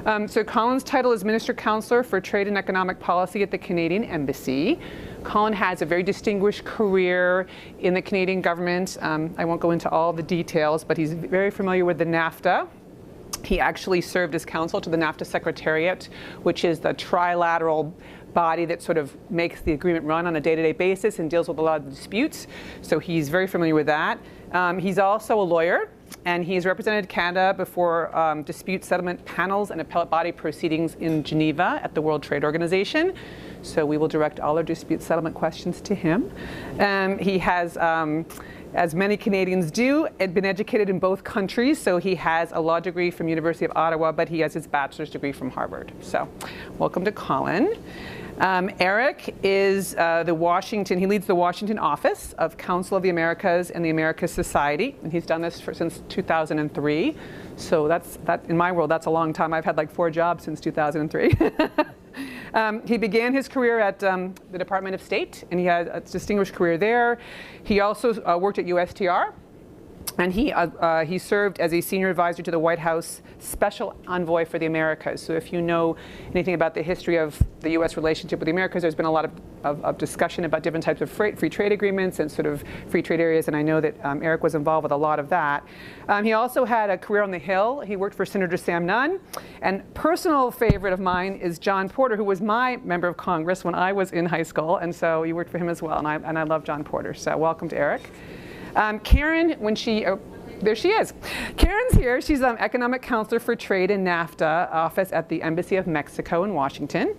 So Colin's title is Minister-Counsellor for Trade and Economic Policy at the Canadian Embassy. Colin has a very distinguished career in the Canadian government. I won't go into all the details, but he's very familiar with the NAFTA. He actually served as counsel to the NAFTA Secretariat, which is the trilateral body that sort of makes the agreement run on a day-to-day basis and deals with a lot of disputes. So he's very familiar with that. He's also a lawyer, and he's represented Canada before dispute settlement panels and appellate body proceedings in Geneva at the World Trade Organization. So we will direct all our dispute settlement questions to him. He has, as many Canadians do, been educated in both countries. So he has a law degree from University of Ottawa, but he has his bachelor's degree from Harvard. So welcome to Colin. Eric is he leads the Washington office of Council of the Americas and the Americas Society, and he's done this since 2003. So that in my world, that's a long time. I've had like 4 jobs since 2003. He began his career at the Department of State, and he had a distinguished career there. He also worked at USTR, and he served as a senior advisor to the White House Special Envoy for the Americas. So if you know anything about the history of the U.S. relationship with the Americas, there's been a lot of discussion about different types of free trade agreements and sort of free trade areas, and I know that Eric was involved with a lot of that. He also had a career on the Hill. He worked for Senator Sam Nunn, and personal favorite of mine is John Porter, who was my member of Congress when I was in high school, and so you worked for him as well, and I love John Porter, so welcome to Eric. Karen, there she is. Karen's here. She's Economic Counselor for Trade and NAFTA office at the Embassy of Mexico in Washington.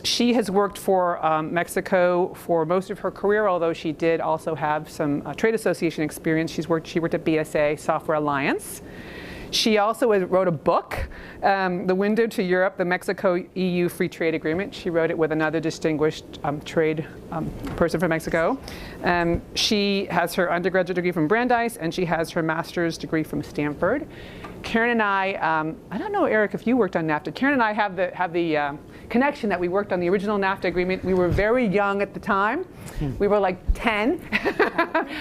She has worked for Mexico for most of her career, although she did also have some trade association experience. She worked at BSA Software Alliance. She also wrote a book, The Window to Europe, the Mexico-EU Free Trade Agreement. She wrote it with another distinguished trade person from Mexico. She has her undergraduate degree from Brandeis, and she has her master's degree from Stanford. Karen and I don't know, Eric, if you worked on NAFTA. Karen and I have the connection that we worked on the original NAFTA agreement. We were very young at the time. We were like 10,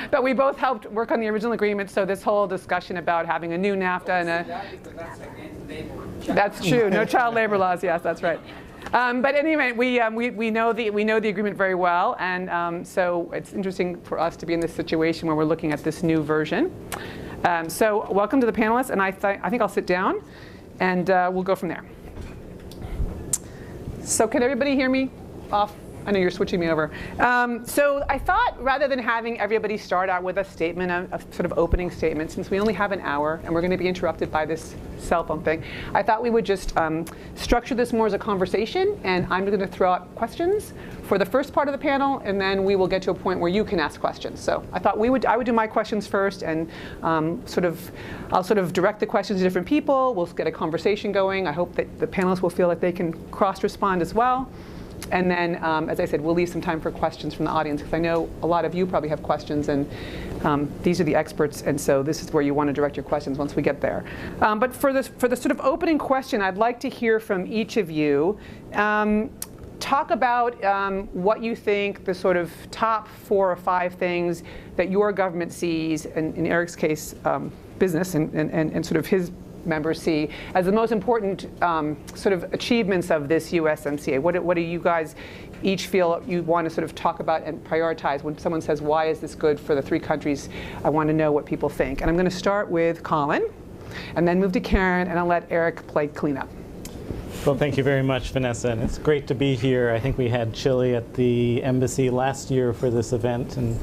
but we both helped work on the original agreement. So this whole discussion about having a new NAFTA and that's true. No child labor laws. Yes, that's right. But anyway, we know the agreement very well, and so it's interesting for us to be in this situation where we're looking at this new version. So welcome to the panelists, and I think I'll sit down, and we'll go from there. So can everybody hear me off? I know you're switching me over. So I thought rather than having everybody start out with a statement, a sort of opening statement, since we only have an hour and we're going to be interrupted by this cell phone thing, I thought we would just structure this more as a conversation, and I'm going to throw out questions for the first part of the panel, and then we will get to a point where you can ask questions. So I thought I would do my questions first, and I'll sort of direct the questions to different people. We'll get a conversation going. I hope that the panelists will feel like they can cross-respond as well. And then, as I said, we'll leave some time for questions from the audience, because I know a lot of you probably have questions, and these are the experts, and so this is where you want to direct your questions once we get there. But for the sort of opening question, I'd like to hear from each of you. Talk about what you think the sort of top 4 or 5 things that your government sees, and in Eric's case, business and sort of his members see as the most important sort of achievements of this USMCA. What do you guys each feel you want to sort of talk about and prioritize when someone says, why is this good for the 3 countries? I want to know what people think. And I'm going to start with Colin, and then move to Karen, and I'll let Eric play cleanup. Well, thank you very much, Vanessa, and it's great to be here. I think we had Chile at the embassy last year for this event, and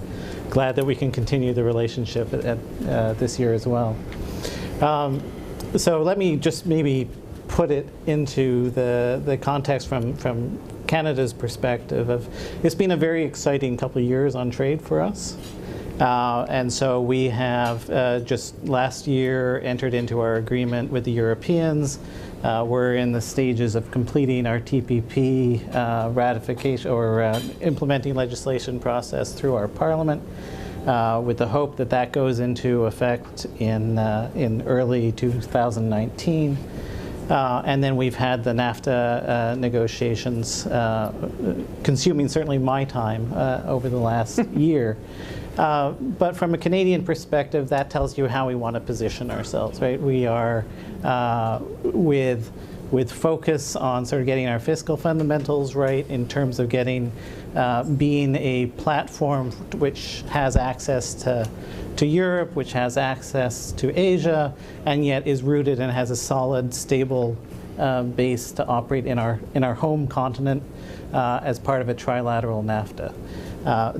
glad that we can continue the relationship at this year as well. So let me just maybe put it into the context from Canada's perspective of it's been a very exciting couple of years on trade for us. And so we have just last year entered into our agreement with the Europeans. We're in the stages of completing our TPP ratification or implementing legislation process through our parliament. With the hope that that goes into effect in early 2019. And then we've had the NAFTA negotiations consuming certainly my time over the last year. But from a Canadian perspective, that tells you how we want to position ourselves, right? We are with with focus on sort of getting our fiscal fundamentals right in terms of getting, being a platform which has access to Europe, which has access to Asia, and yet is rooted and has a solid, stable base to operate in our home continent as part of a trilateral NAFTA.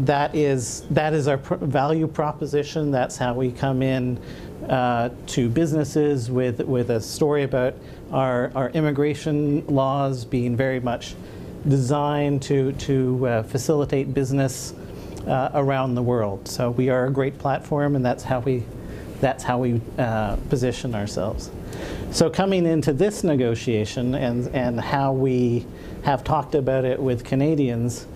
That is our value proposition. That's how we come in to businesses with a story about our immigration laws being very much designed to facilitate business around the world. So we are a great platform, and that's how we position ourselves. So coming into this negotiation and how we have talked about it with Canadians,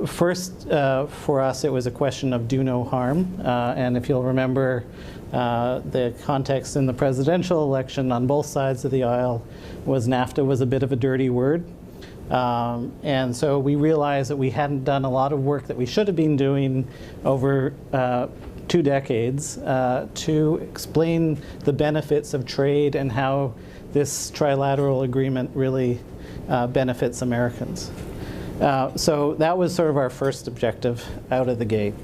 first for us it was a question of do no harm, and if you'll remember the context in the presidential election on both sides of the aisle was NAFTA was a bit of a dirty word. And so we realized that we hadn't done a lot of work that we should have been doing over 2 decades to explain the benefits of trade and how this trilateral agreement really benefits Americans. So that was sort of our first objective out of the gate.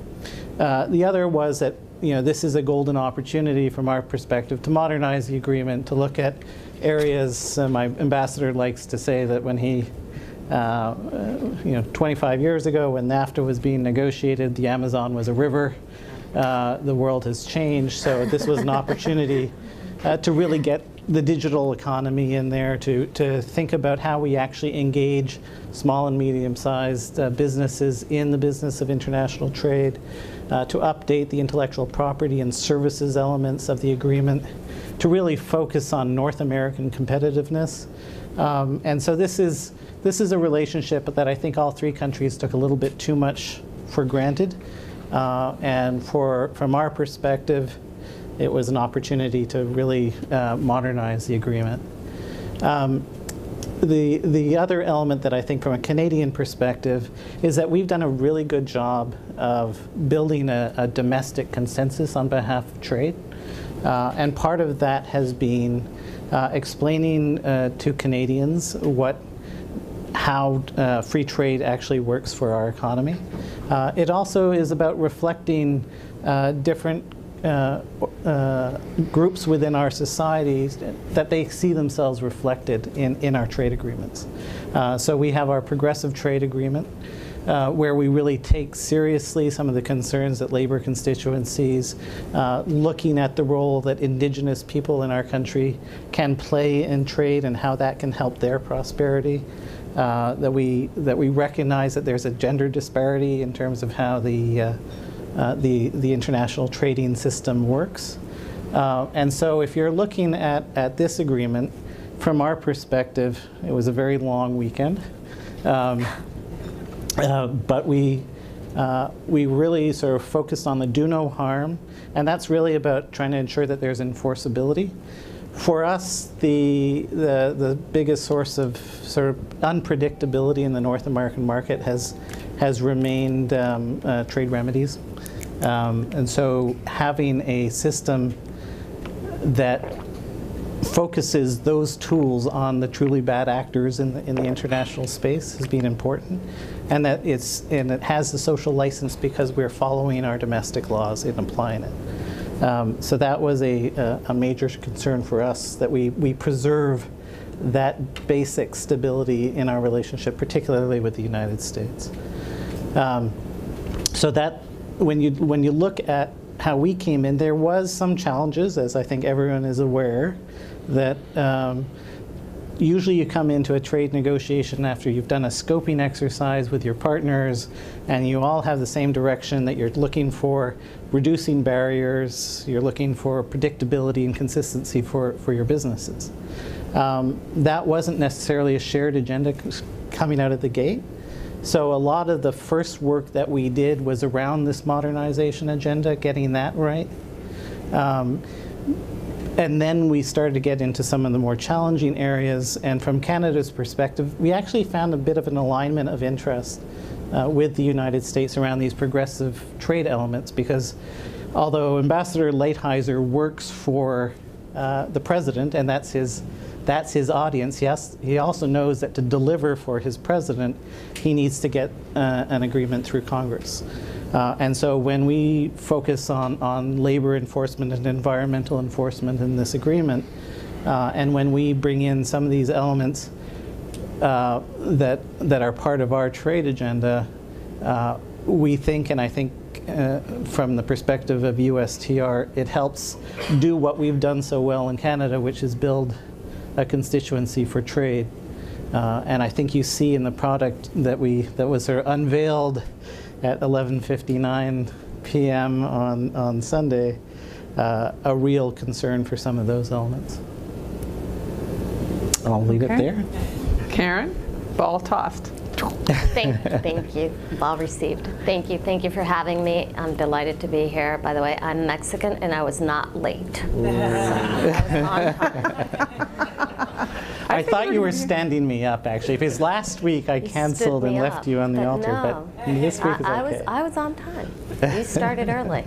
The other was that this is a golden opportunity from our perspective to modernize the agreement, to look at areas. My ambassador likes to say that when he 25 years ago when NAFTA was being negotiated, the Amazon was a river. The world has changed, so this was an opportunity to really get the digital economy in there, to think about how we actually engage small and medium-sized businesses in the business of international trade, to update the intellectual property and services elements of the agreement, to really focus on North American competitiveness. And so this is a relationship that I think all 3 countries took a little bit too much for granted. And from our perspective, it was an opportunity to really modernize the agreement. The other element that I think from a Canadian perspective is that we've done a really good job of building a domestic consensus on behalf of trade. And part of that has been explaining to Canadians how free trade actually works for our economy. It also is about reflecting different groups within our societies that they see themselves reflected in our trade agreements. So we have our progressive trade agreement, where we really take seriously some of the concerns that labor constituencies, looking at the role that Indigenous people in our country can play in trade and how that can help their prosperity. That we recognize that there's a gender disparity in terms of how the international trading system works. And so if you're looking at this agreement, from our perspective, it was a very long weekend. But we really sort of focused on the do no harm, and that's really about trying to ensure that there's enforceability. For us, the biggest source of sort of unpredictability in the North American market has remained trade remedies. And so having a system that focuses those tools on the truly bad actors in the international space has been important, and that it has the social license because we're following our domestic laws in applying it. So that was a major concern for us, that we preserve that basic stability in our relationship, particularly with the United States. So that when you look at how we came in, there was some challenges, as I think everyone is aware, that usually you come into a trade negotiation after you've done a scoping exercise with your partners, and you all have the same direction, that you're looking for reducing barriers, you're looking for predictability and consistency for your businesses. That wasn't necessarily a shared agenda coming out of the gate. So a lot of the first work that we did was around this modernization agenda, getting that right. And then we started to get into some of the more challenging areas. And from Canada's perspective, we actually found a bit of an alignment of interest with the United States around these progressive trade elements, because although Ambassador Lighthizer works for the president, and that's that's his audience. He also knows that to deliver for his president, he needs to get an agreement through Congress. And so when we focus on labor enforcement and environmental enforcement in this agreement, and when we bring in some of these elements that are part of our trade agenda, we think, and I think from the perspective of USTR, it helps do what we've done so well in Canada, which is build a constituency for trade. And I think you see in the product that was sort of unveiled at 11:59 p.m. on Sunday, a real concern for some of those elements. I'll leave it there. Karen, ball tossed. Thank you. Ball received. Thank you for having me. I'm delighted to be here. By the way, I'm Mexican and I was not late. I thought you were standing me up, actually, because last week I canceled and left you on the altar, no. but this week is okay. I was on time. You started early.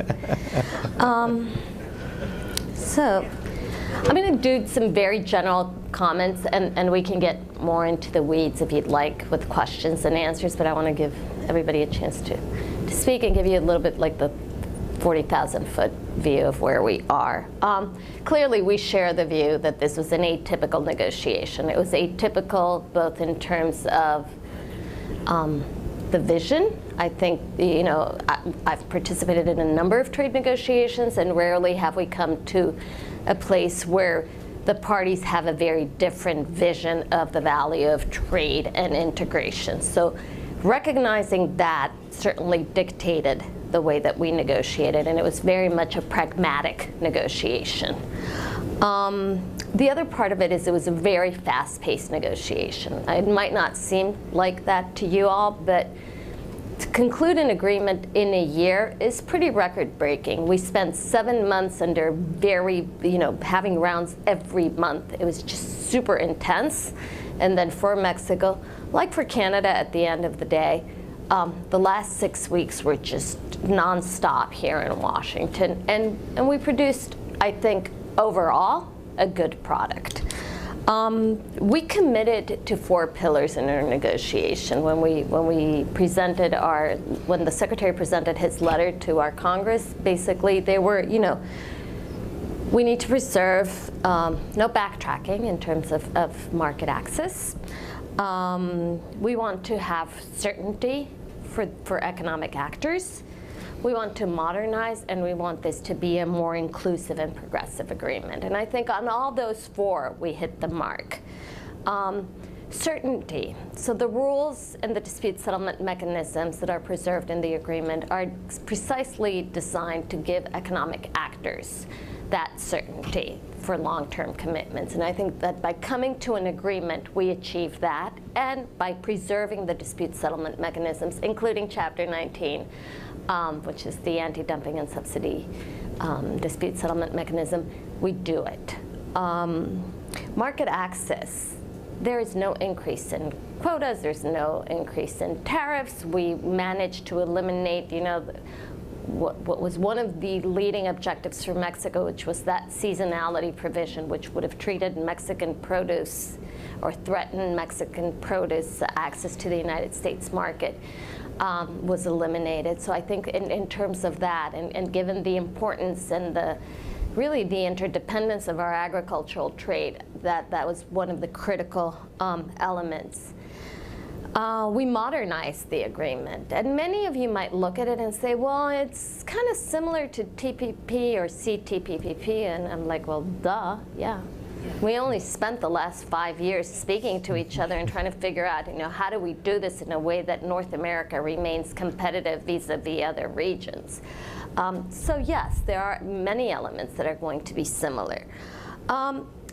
So I'm going to do some very general comments, and we can get more into the weeds if you'd like with questions and answers, but I want to give everybody a chance to speak and give you a little bit like the 40,000-foot view of where we are. Clearly, we share the view that this was an atypical negotiation. It was atypical both in terms of the vision. I think, you know, I've participated in a number of trade negotiations, and rarely have we come to a place where the parties have a very different vision of the value of trade and integration. So recognizing that certainly dictated the way that we negotiated, and it was very much a pragmatic negotiation. The other part of it is it was a very fast-paced negotiation. It might not seem like that to you all, but to conclude an agreement in a year is pretty record-breaking. We spent 7 months under very, having rounds every month. It was just super intense. And then for Mexico, like for Canada at the end of the day, the last 6 weeks were just nonstop here in Washington. And we produced, I think, overall, a good product. We committed to 4 pillars in our negotiation when the Secretary presented his letter to our Congress. Basically, they were, we need to preserve no backtracking in terms of market access. We want to have certainty for economic actors. We want to modernize, and we want this to be a more inclusive and progressive agreement. And I think on all those 4, we hit the mark. Certainty. So the rules and the dispute settlement mechanisms that are preserved in the agreement are precisely designed to give economic actors that certainty for long-term commitments. And I think that by coming to an agreement, we achieve that, and by preserving the dispute settlement mechanisms, including Chapter 19, which is the anti-dumping and subsidy dispute settlement mechanism, we do it. Market access. There is no increase in quotas. There's no increase in tariffs. We managed to eliminate, what was one of the leading objectives for Mexico, which was that seasonality provision, which would have treated Mexican produce or threatened Mexican produce access to the United States market. Was eliminated. So I think in terms of that, and given the importance and really the interdependence of our agricultural trade, that was one of the critical elements. We modernized the agreement. And many of you might look at it and say, well, it's kind of similar to TPP or CTPPP. And I'm like, well, duh, yeah. We only spent the last 5 years speaking to each other and trying to figure out, how do we do this in a way that North America remains competitive vis-a-vis other regions. So yes, there are many elements that are going to be similar.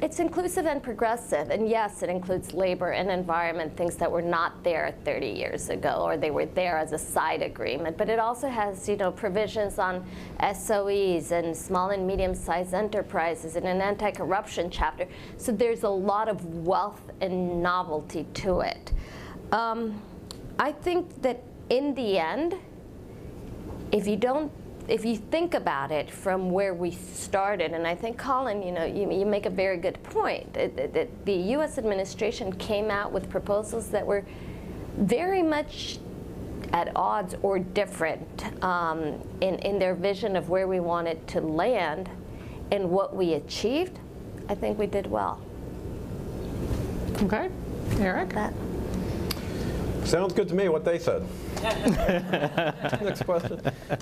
It's inclusive and progressive, and yes, it includes labor and environment, things that were not there 30 years ago, or they were there as a side agreement. But it also has, provisions on SOEs and small and medium-sized enterprises and an anti-corruption chapter. So there's a lot of wealth and novelty to it. I think that in the end, if you don't if you think about it from where we started, and I think, Colin, you make a very good point. The U.S. administration came out with proposals that were very much at odds or different in their vision of where we wanted to land, and what we achieved. I think we did well. Okay, Eric? Sounds good to me, what they said. Next question.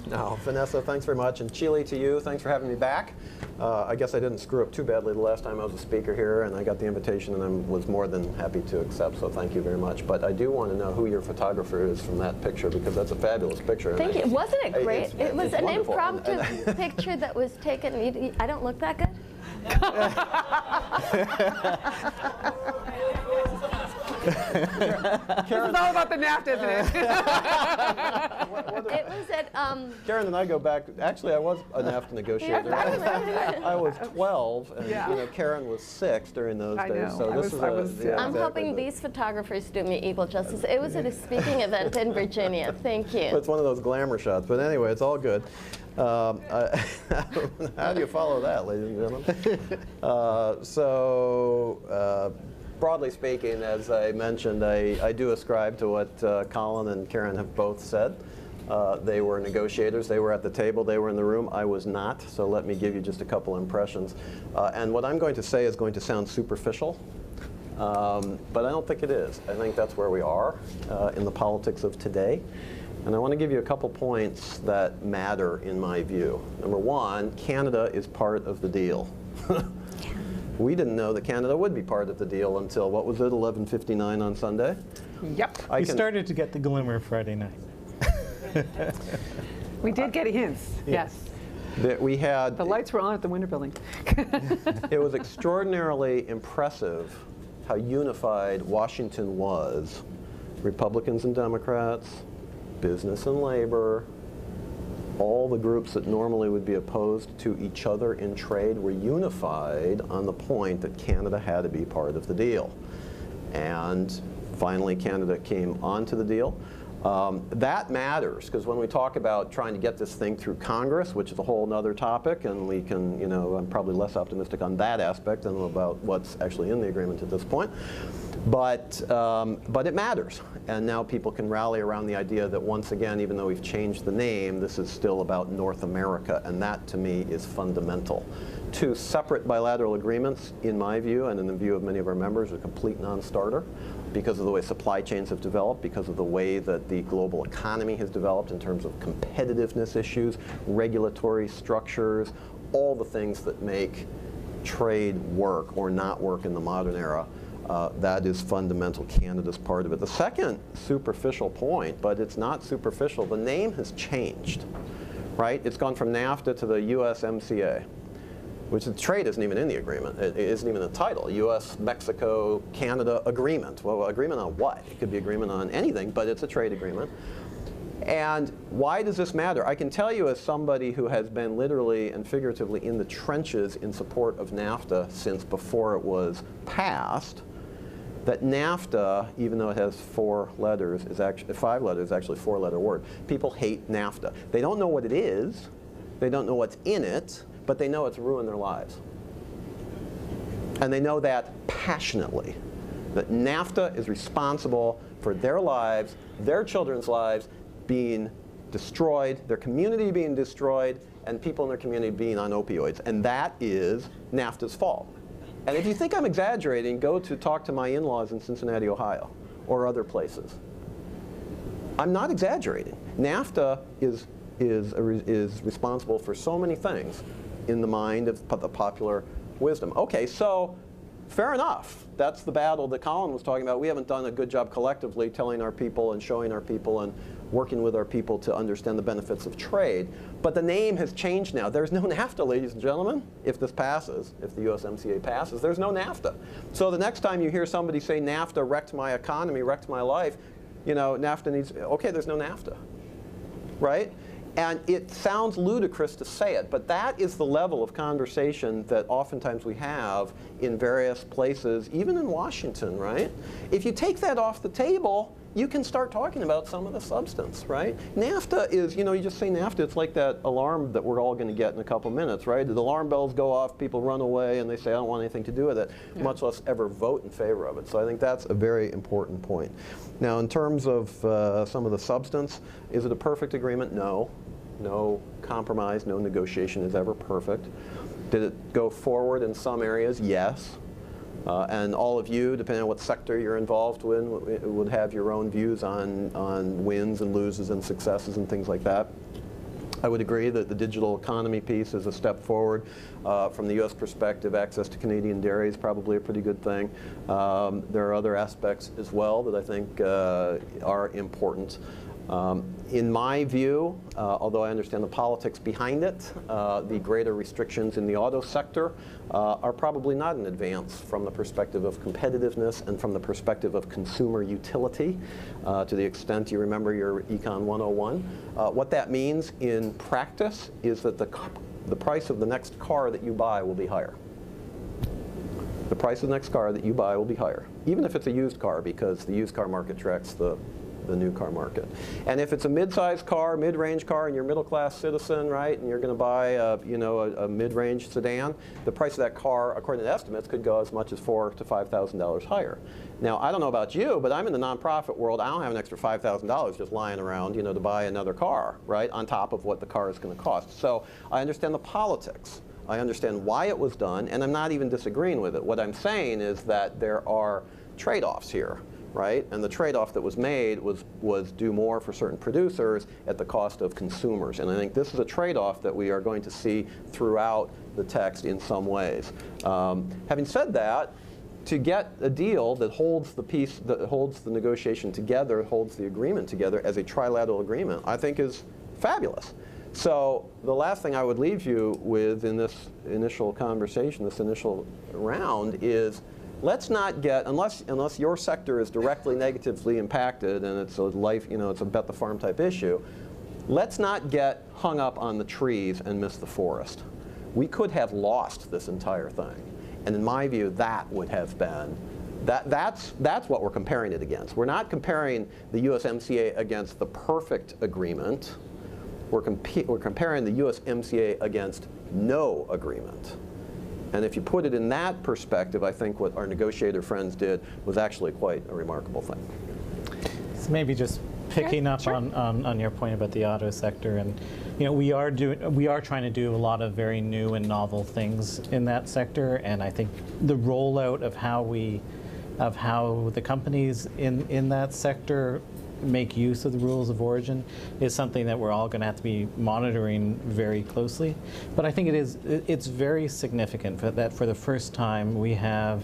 No, Vanessa, thanks very much. And Chile, to you, thanks for having me back. I guess I didn't screw up too badly the last time I was a speaker here, and I got the invitation, and I was more than happy to accept, so thank you very much. But I do want to know who your photographer is from that picture, because that's a fabulous picture. Thank you. Wasn't it great? It was an wonderful. impromptu picture that was taken. I don't look that good? This is all about the NAFTA, isn't it? It was at. Karen and I go back. Actually, I was a NAFTA negotiator. I was 12, and Karen was 6 during those days. know. So this I'm hoping these photographers do me equal justice. It was at a speaking event in Virginia. Thank you. It's one of those glamour shots. But anyway, it's all good. How do you follow that, ladies and gentlemen? Broadly speaking, as I mentioned, I do ascribe to what Colin and Karen have both said. They were negotiators. They were at the table. They were in the room. I was not. So let me give you just a couple impressions. And what I'm going to say is going to sound superficial, but I don't think it is. I think that's where we are in the politics of today. And I want to give you a couple points that matter in my view. Number one, Canada is part of the deal. We didn't know that Canada would be part of the deal until, what was it, 11:59 on Sunday? Yep. We started to get the glimmer Friday night. We did get hints, yes. That we had. The lights were on at the Winter Building. It was extraordinarily impressive how unified Washington was. Republicans and Democrats, business and labor, all the groups that normally would be opposed to each other in trade were unified on the point that Canada had to be part of the deal. And finally, Canada came onto the deal. That matters, because when we talk about trying to get this thing through Congress, which is a whole other topic, and we can, I'm probably less optimistic on that aspect than about what's actually in the agreement at this point. But it matters. And now people can rally around the idea that once again, even though we've changed the name, this is still about North America. And that, to me, is fundamental. Two separate bilateral agreements, in my view, and in the view of many of our members, are a complete non-starter because of the way supply chains have developed, because of the way that the global economy has developed in terms of competitiveness issues, regulatory structures, all the things that make trade work or not work in the modern era. That is fundamental. Canada's part of it. The second superficial point, but it's not superficial, the name has changed, right? It's gone from NAFTA to the USMCA, which the trade isn't even in the agreement. It isn't even the title. US-Mexico-Canada agreement. Well, agreement on what? It could be agreement on anything, but it's a trade agreement. And why does this matter? I can tell you as somebody who has been literally and figuratively in the trenches in support of NAFTA since before it was passed, that NAFTA, even though it has 4 letters, is actually 5 letters, actually a 4-letter word. People hate NAFTA. They don't know what it is. They don't know what's in it, but they know it's ruined their lives. And they know that passionately, that NAFTA is responsible for their lives, their children's lives being destroyed, their community being destroyed, and people in their community being on opioids. And that is NAFTA's fault. And if you think I'm exaggerating, go to talk to my in-laws in Cincinnati, Ohio, or other places. I'm not exaggerating. NAFTA is responsible for so many things in the mind of the popular wisdom. Okay, so fair enough. That's the battle that Colin was talking about. We haven't done a good job collectively telling our people and showing our people and working with our people to understand the benefits of trade. But the name has changed now. There's no NAFTA, ladies and gentlemen. If this passes, if the USMCA passes, there's no NAFTA. So the next time you hear somebody say NAFTA wrecked my economy, wrecked my life, NAFTA needs, okay, there's no NAFTA, right? And it sounds ludicrous to say it, but that is the level of conversation that oftentimes we have in various places, even in Washington, right? If you take that off the table, you can start talking about some of the substance, right? NAFTA is, you just say NAFTA, it's like that alarm that we're all going to get in a couple minutes, right? The alarm bells go off, people run away, and they say, I don't want anything to do with it, much less ever vote in favor of it. So I think that's a very important point. Now, in terms of some of the substance, is it a perfect agreement? No. No compromise, no negotiation is ever perfect. Did it go forward in some areas? Yes. And all of you, depending on what sector you're involved in, would have your own views on wins and loses and successes and things like that. I would agree that the digital economy piece is a step forward. From the U.S. perspective, access to Canadian dairy is probably a pretty good thing. There are other aspects as well that I think are important. In my view, although I understand the politics behind it, the greater restrictions in the auto sector are probably not an advance from the perspective of competitiveness and from the perspective of consumer utility, to the extent you remember your Econ 101. What that means in practice is that the price of the next car that you buy will be higher. The price of the next car that you buy will be higher, even if it's a used car, because the used car market tracks the new car market. And if it's a mid-sized car, mid-range car, and you're a middle-class citizen, right, and you're going to buy a mid-range sedan, the price of that car, according to estimates, could go as much as $4,000 to $5,000 higher. Now, I don't know about you, but I'm in the nonprofit world. I don't have an extra $5,000 just lying around, to buy another car, right, on top of what the car is going to cost. So I understand the politics. I understand why it was done, and I'm not even disagreeing with it. What I'm saying is that there are trade-offs here. Right? And the trade-off that was made was do more for certain producers at the cost of consumers. And I think this is a trade-off that we are going to see throughout the text in some ways. Having said that, to get a deal that holds the peace, that holds the negotiation together, holds the agreement together as a trilateral agreement, I think is fabulous. So the last thing I would leave you with in this initial conversation, this initial round, is let's not get, unless your sector is directly negatively impacted and it's a it's a bet the farm type issue, let's not get hung up on the trees and miss the forest. We could have lost this entire thing. And in my view, that would have been, that's what we're comparing it against. We're not comparing the USMCA against the perfect agreement. We're comparing the USMCA against no agreement. And if you put it in that perspective, I think what our negotiator friends did was actually quite a remarkable thing. So maybe just picking up on your point about the auto sector, and we are trying to do a lot of very new and novel things in that sector, and I think the rollout of how the companies in that sector make use of the rules of origin is something that we're all going to have to be monitoring very closely. But I think it's very significant that for the first time we have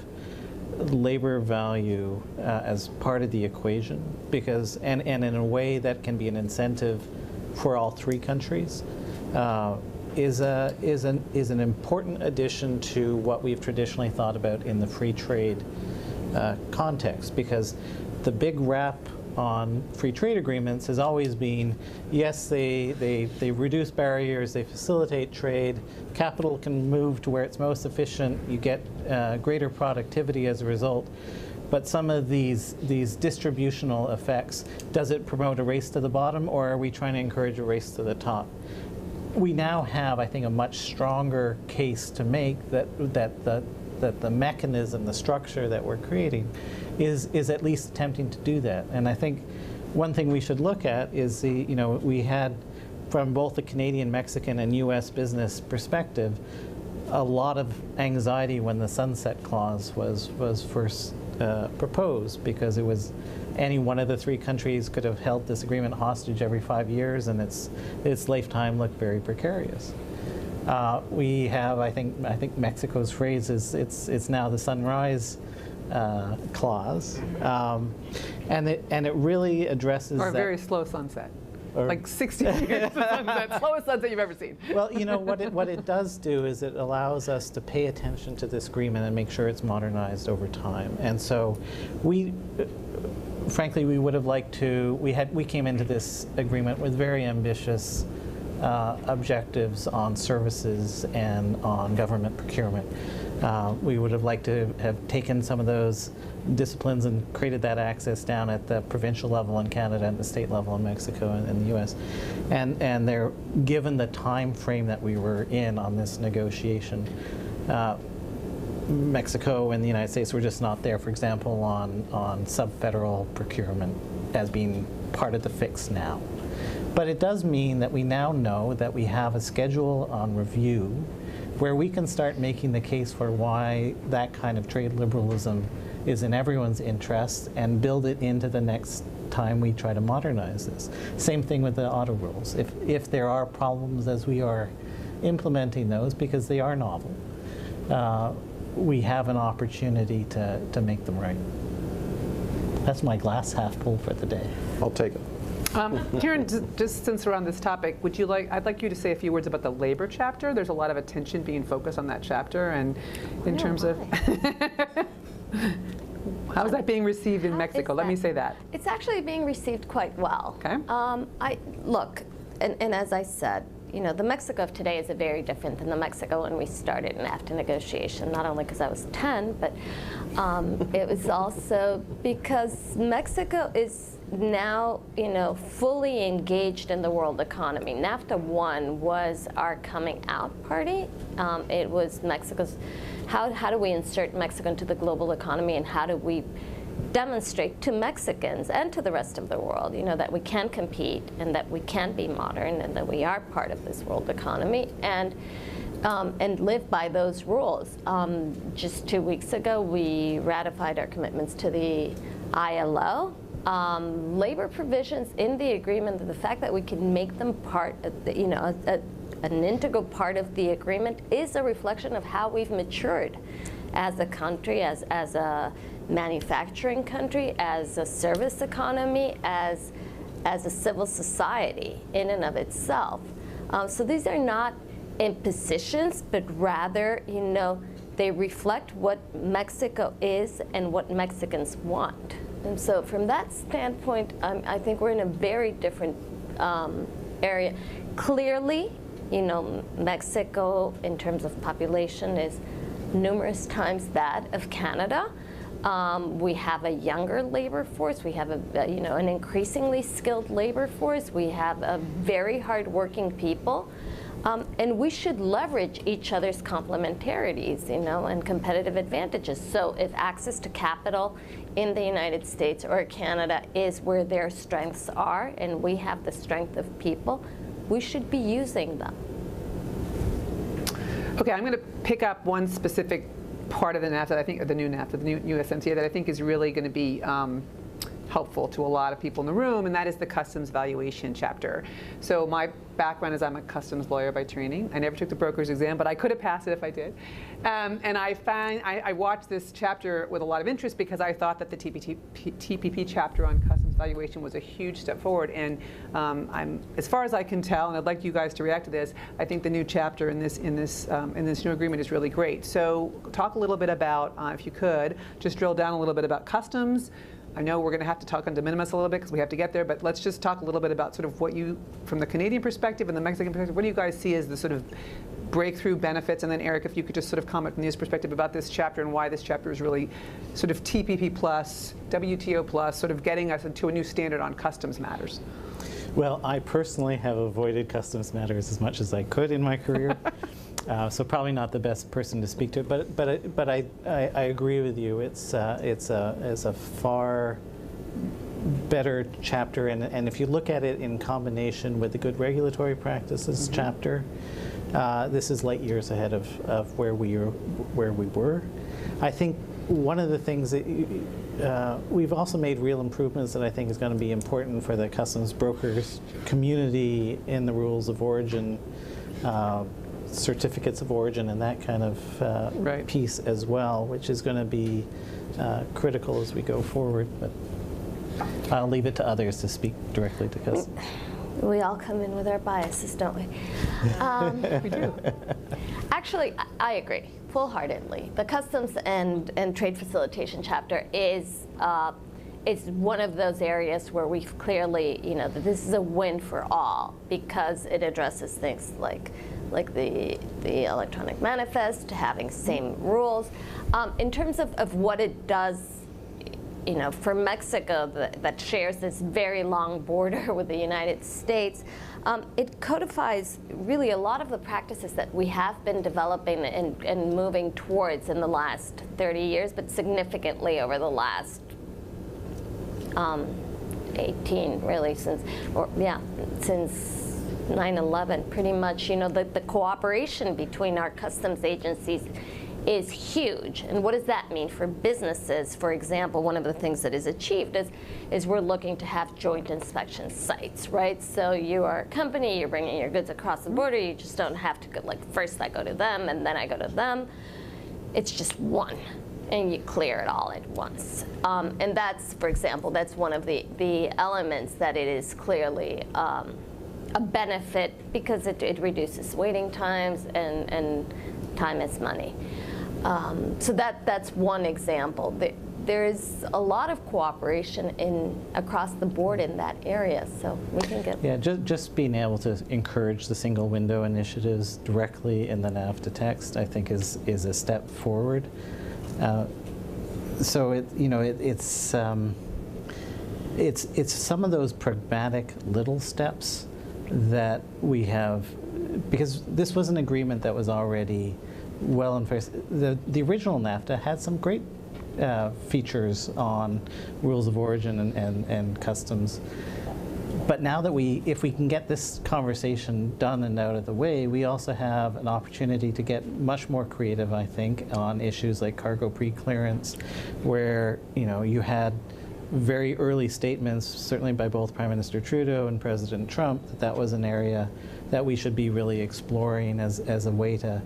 labor value as part of the equation, because and in a way that can be an incentive for all three countries, is an important addition to what we've traditionally thought about in the free trade context, because the big rap on free trade agreements has always been, yes, they reduce barriers, they facilitate trade, capital can move to where it's most efficient, you get greater productivity as a result. But some of these distributional effects, does it promote a race to the bottom, or are we trying to encourage a race to the top? We now have, I think, a much stronger case to make that the mechanism, the structure that we're creating is at least attempting to do that. And I think one thing we should look at is we had, from both the Canadian, Mexican, and U.S. business perspective, a lot of anxiety when the sunset clause was first proposed, because it was any one of the three countries could have held this agreement hostage every 5 years, and its lifetime looked very precarious. We have, I think Mexico's phrase is it's now the sunrise clause, and it really addresses or a very slow sunset. Like 60 years of sunset, slowest sunset you've ever seen. Well, what it does do is it allows us to pay attention to this agreement and make sure it's modernized over time. And so frankly, we would have liked to, we came into this agreement with very ambitious objectives on services and on government procurement. We would have liked to have taken some of those disciplines and created that access down at the provincial level in Canada and the state level in Mexico and the US. And they're, given the time frame that we were in on this negotiation, Mexico and the United States were just not there, for example, on sub-federal procurement as being part of the fix now. But it does mean that we now know that we have a schedule on review where we can start making the case for why that kind of trade liberalism is in everyone's interest and build it into the next time we try to modernize this. Same thing with the auto rules. If there are problems as we are implementing those, because they are novel, we have an opportunity to make them right. That's my glass half full for the day. I'll take it. Karen, just since we're on this topic, I'd like you to say a few words about the labor chapter. There's a lot of attention being focused on that chapter, and in terms of how is that being received in Mexico? Let me say that. It's actually being received quite well. Okay. Look, and as I said, the Mexico of today is very different than the Mexico when we started an NAFTA negotiation, not only because I was 10, but it was also because Mexico is now, fully engaged in the world economy. NAFTA 1 was our coming out party. It was Mexico's, how do we insert Mexico into the global economy, and how do we demonstrate to Mexicans and to the rest of the world, that we can compete and that we can be modern and that we are part of this world economy and live by those rules. Just 2 weeks ago, we ratified our commitments to the ILO. Labor provisions in the agreement, and the fact that we can make them part of the, an integral part of the agreement is a reflection of how we've matured as a country, as a manufacturing country, as a service economy, as a civil society in and of itself. So these are not impositions, but rather, they reflect what Mexico is and what Mexicans want. And so from that standpoint, I think we're in a very different area. Clearly, Mexico, in terms of population, is numerous times that of Canada. We have a younger labor force. We have an increasingly skilled labor force. We have a very hardworking people. And we should leverage each other's complementarities, and competitive advantages. So if access to capital in the United States or Canada is where their strengths are, and we have the strength of people, we should be using them. Okay, I'm going to pick up one specific part of the NAFTA, I think, or the new NAFTA, the new USMCA, that I think is really going to be helpful to a lot of people in the room, and that is the customs valuation chapter. So my background is I'm a customs lawyer by training. I never took the broker's exam, but I could have passed it if I did. And I watched this chapter with a lot of interest because I thought that the TPP chapter on customs valuation was a huge step forward. And as far as I can tell, and I'd like you guys to react to this, I think the new chapter in this new agreement is really great. So talk a little bit about, if you could, just drill down a little bit about customs. I know we're going to have to talk on de minimis a little bit because we have to get there, but let's just talk a little bit about sort of what you, from the Canadian perspective and the Mexican perspective, what do you guys see as the sort of breakthrough benefits? And then Eric, if you could just sort of comment from this perspective about this chapter and why this chapter is really sort of TPP plus, WTO plus, sort of getting us to a new standard on customs matters. Well, I personally have avoided customs matters as much as I could in my career. So probably not the best person to speak to it, but I agree with you. It's a far better chapter, and if you look at it in combination with the good regulatory practices chapter, this is light years ahead of where we were. I think one of the things that we've also made real improvements that I think is going to be important for the customs brokers community in the rules of origin. Certificates of origin and that kind of piece as well, which is going to be critical as we go forward. But I'll leave it to others to speak directly to customs. We all come in with our biases, don't we? We do. Actually, I agree full-heartedly. The customs and trade facilitation chapter is one of those areas where we've clearly, that this is a win for all because it addresses things like like the electronic manifest, having same rules. In terms of what it does, you know, for Mexico that shares this very long border with the United States, it codifies really a lot of the practices that we have been developing and moving towards in the last 30 years, but significantly over the last 18, really, since 9/11, pretty much. You know, the cooperation between our customs agencies is huge. And what does that mean for businesses? For example, one of the things that is achieved is we're looking to have joint inspection sites, right? So you are a company, you're bringing your goods across the border, you just don't have to go, like, first I go to them and then I go to them. It's just one, and you clear it all at once. And that's, for example, that's one of the elements that it is clearly a benefit, because it reduces waiting times, and time is money. So that's one example. There is a lot of cooperation across the board in that area, so we can get... Yeah, just being able to encourage the single window initiatives directly in the NAFTA text, I think is a step forward. So it's some of those pragmatic little steps that we have, because this was an agreement that was already well in place. The original NAFTA had some great features on rules of origin and customs. But now that if we can get this conversation done and out of the way, we also have an opportunity to get much more creative, I think, on issues like cargo pre-clearance, where you had very early statements, certainly by both Prime Minister Trudeau and President Trump, that was an area that we should be really exploring as a way to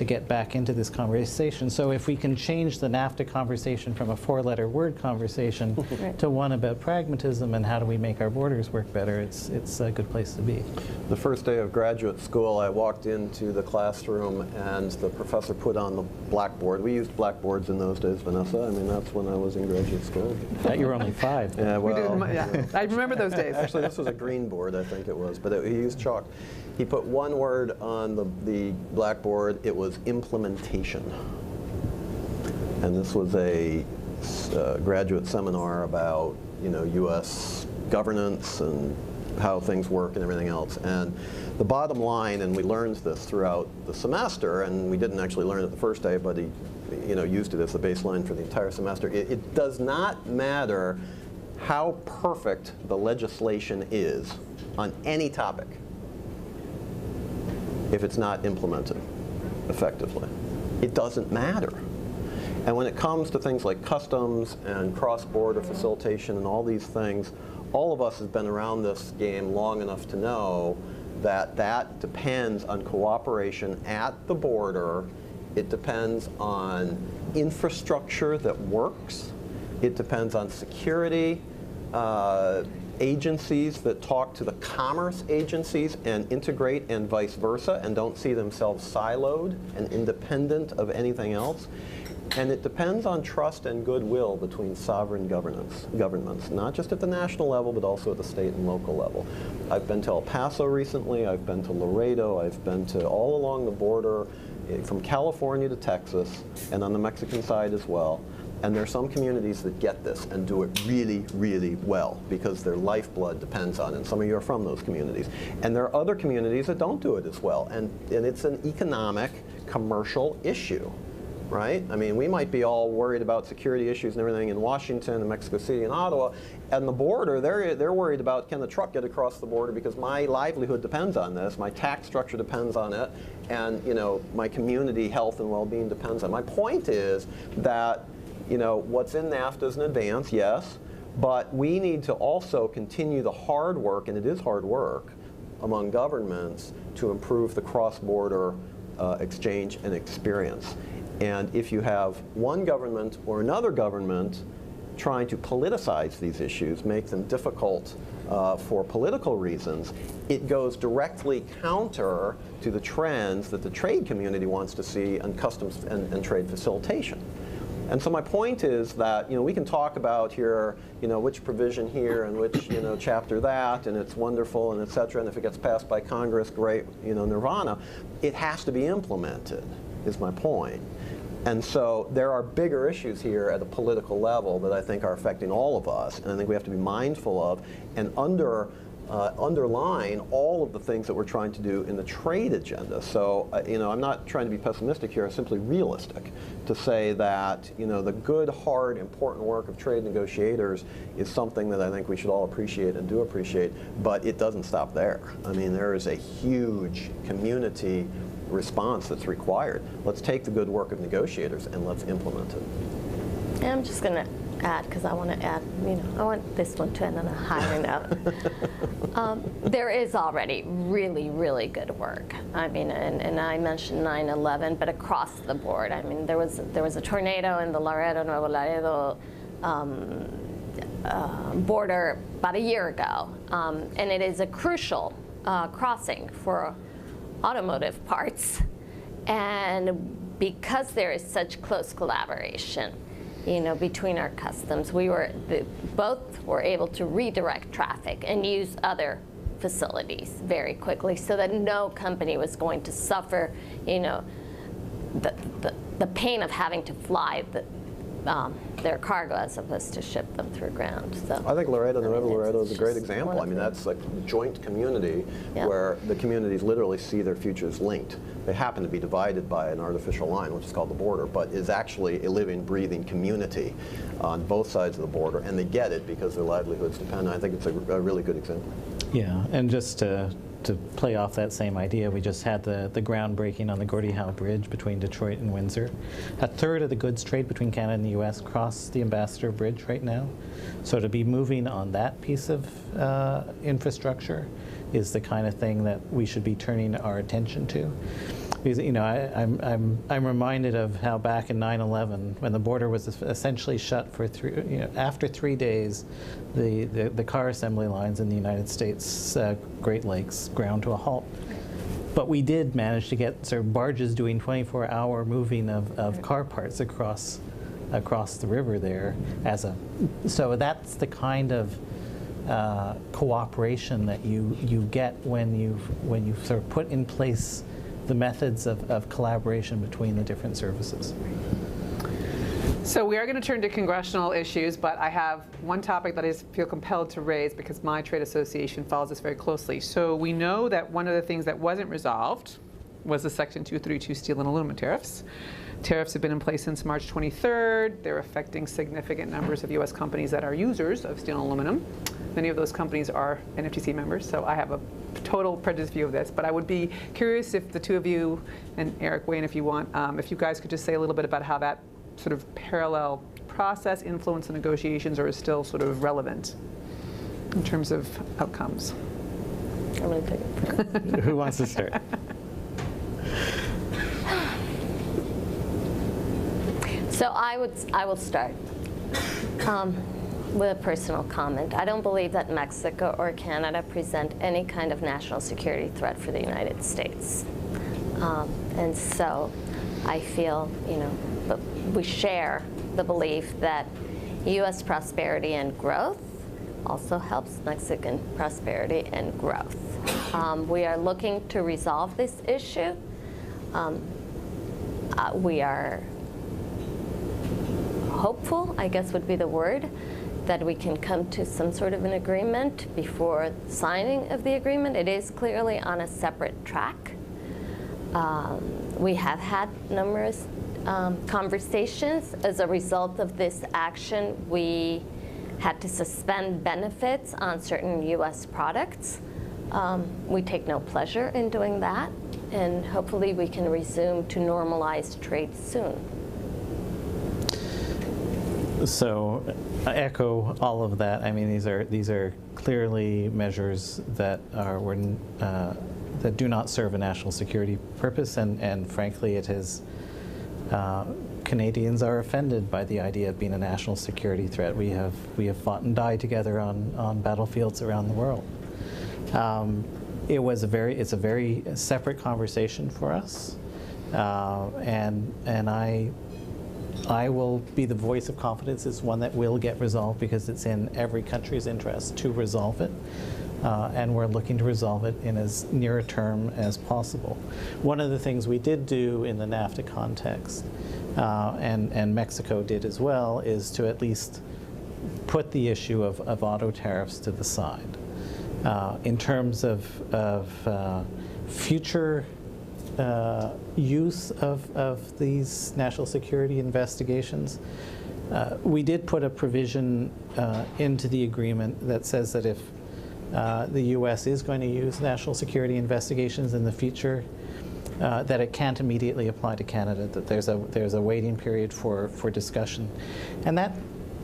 get back into this conversation. So if we can change the NAFTA conversation from a 4-letter word conversation Right. to one about pragmatism and how do we make our borders work better, it's a good place to be. The first day of graduate school, I walked into the classroom and the professor put on the blackboard. We used blackboards in those days, Vanessa. I mean, that's when I was in graduate school. You were only 5. Yeah, well, I remember those days. Actually, this was a green board, I think it was, but he used chalk. He put one word on the blackboard. It was implementation. And this was a graduate seminar about, U.S. governance and how things work and everything else. And the bottom line, and we learned this throughout the semester, and we didn't actually learn it the first day, but he used it as the baseline for the entire semester. It does not matter how perfect the legislation is on any topic if it's not implemented effectively. It doesn't matter. And when it comes to things like customs and cross-border facilitation and all these things, all of us have been around this game long enough to know that that depends on cooperation at the border. It depends on infrastructure that works. It depends on security agencies that talk to the commerce agencies and integrate, and vice versa, and don't see themselves siloed and independent of anything else. And it depends on trust and goodwill between sovereign governments, not just at the national level, but also at the state and local level. I've been to El Paso recently, I've been to Laredo, I've been to all along the border, from California to Texas, and on the Mexican side as well. And there are some communities that get this and do it really, really well because their lifeblood depends on it. And some of you are from those communities. And there are other communities that don't do it as well. And it's an economic, commercial issue, right? I mean, we might be all worried about security issues and everything in Washington and Mexico City and Ottawa. And the border, they're worried about, can the truck get across the border because my livelihood depends on this, my tax structure depends on it, and my community health and well-being depends on it. My point is that what's in NAFTA is an advance, yes, but we need to also continue the hard work, and it is hard work, among governments to improve the cross-border exchange and experience. And if you have one government or another government trying to politicize these issues, make them difficult for political reasons, it goes directly counter to the trends that the trade community wants to see on customs and trade facilitation. And so my point is that, we can talk about here, which provision here and which, chapter that, and it's wonderful and et cetera, and if it gets passed by Congress, great, nirvana. It has to be implemented, is my point. And so there are bigger issues here at a political level that I think are affecting all of us, and I think we have to be mindful of and underline all of the things that we're trying to do in the trade agenda. So, I'm not trying to be pessimistic here, I'm simply realistic to say that, the good, hard, important work of trade negotiators is something that I think we should all appreciate and do appreciate, but it doesn't stop there. I mean, there is a huge community response that's required. Let's take the good work of negotiators and let's implement it. And I'm just going to add, because I want to add, I want this one to end on a higher note. There is already really, really good work. I mean, and I mentioned 9/11, but across the board. I mean, there was a tornado in the Nuevo Laredo border about a year ago, and it is a crucial crossing for automotive parts, and because there is such close collaboration, between our customs, both were able to redirect traffic and use other facilities very quickly, so that no company was going to suffer, the pain of having to fly their cargo as opposed to ship them through ground. So I think Nuevo Laredo is a great example. I mean, that's like a joint community where the communities literally see their futures linked. They happen to be divided by an artificial line, which is called the border, but is actually a living, breathing community on both sides of the border, and they get it because their livelihoods depend on it. I think it's a really good example. Yeah, and just to play off that same idea, we just had the groundbreaking on the Gordie Howe Bridge between Detroit and Windsor. A third of the goods trade between Canada and the U.S. cross the Ambassador Bridge right now. So to be moving on that piece of infrastructure is the kind of thing that we should be turning our attention to. Because, I'm reminded of how back in 9/11, when the border was essentially shut for after 3 days, the car assembly lines in the United States Great Lakes ground to a halt. But we did manage to get sort of barges doing 24-hour moving of car parts across the river there. So that's the kind of cooperation that you get when you sort of put in place the methods of collaboration between the different services. So we are going to turn to congressional issues, but I have one topic that I feel compelled to raise because my trade association follows this very closely. So we know that one of the things that wasn't resolved was the Section 232 steel and aluminum tariffs. Tariffs have been in place since March 23rd. They're affecting significant numbers of U.S. companies that are users of steel and aluminum. Many of those companies are NFTC members, so I have a total prejudice view of this. But I would be curious if the two of you, and Eric, weigh in if you want, if you guys could just say a little bit about how that sort of parallel process influence the negotiations, or is still sort of relevant in terms of outcomes. I'm going to take it first. Who wants to start? So I will start with a personal comment. I don't believe that Mexico or Canada present any kind of national security threat for the United States. And so I feel, but we share the belief that U.S. prosperity and growth also helps Mexican prosperity and growth. We are looking to resolve this issue. We are hopeful, I guess would be the word, that we can come to some sort of an agreement before signing of the agreement. It is clearly on a separate track. We have had numerous conversations. As a result of this action, we had to suspend benefits on certain U.S. products. We take no pleasure in doing that, and hopefully we can resume to normalized trade soon. So I echo all of that. I mean, these are clearly measures that that do not serve a national security purpose, and frankly, it is Canadians are offended by the idea of being a national security threat. We have fought and died together on battlefields around the world. It's a very separate conversation for us, and I will be the voice of confidence. It's one that will get resolved because it's in every country's interest to resolve it. And we're looking to resolve it in as near a term as possible. One of the things we did do in the NAFTA context, and Mexico did as well, is to at least put the issue of auto tariffs to the side. In terms of future use of these national security investigations, we did put a provision into the agreement that says that if the U.S. is going to use national security investigations in the future, that it can't immediately apply to Canada, that there's a waiting period for discussion. And that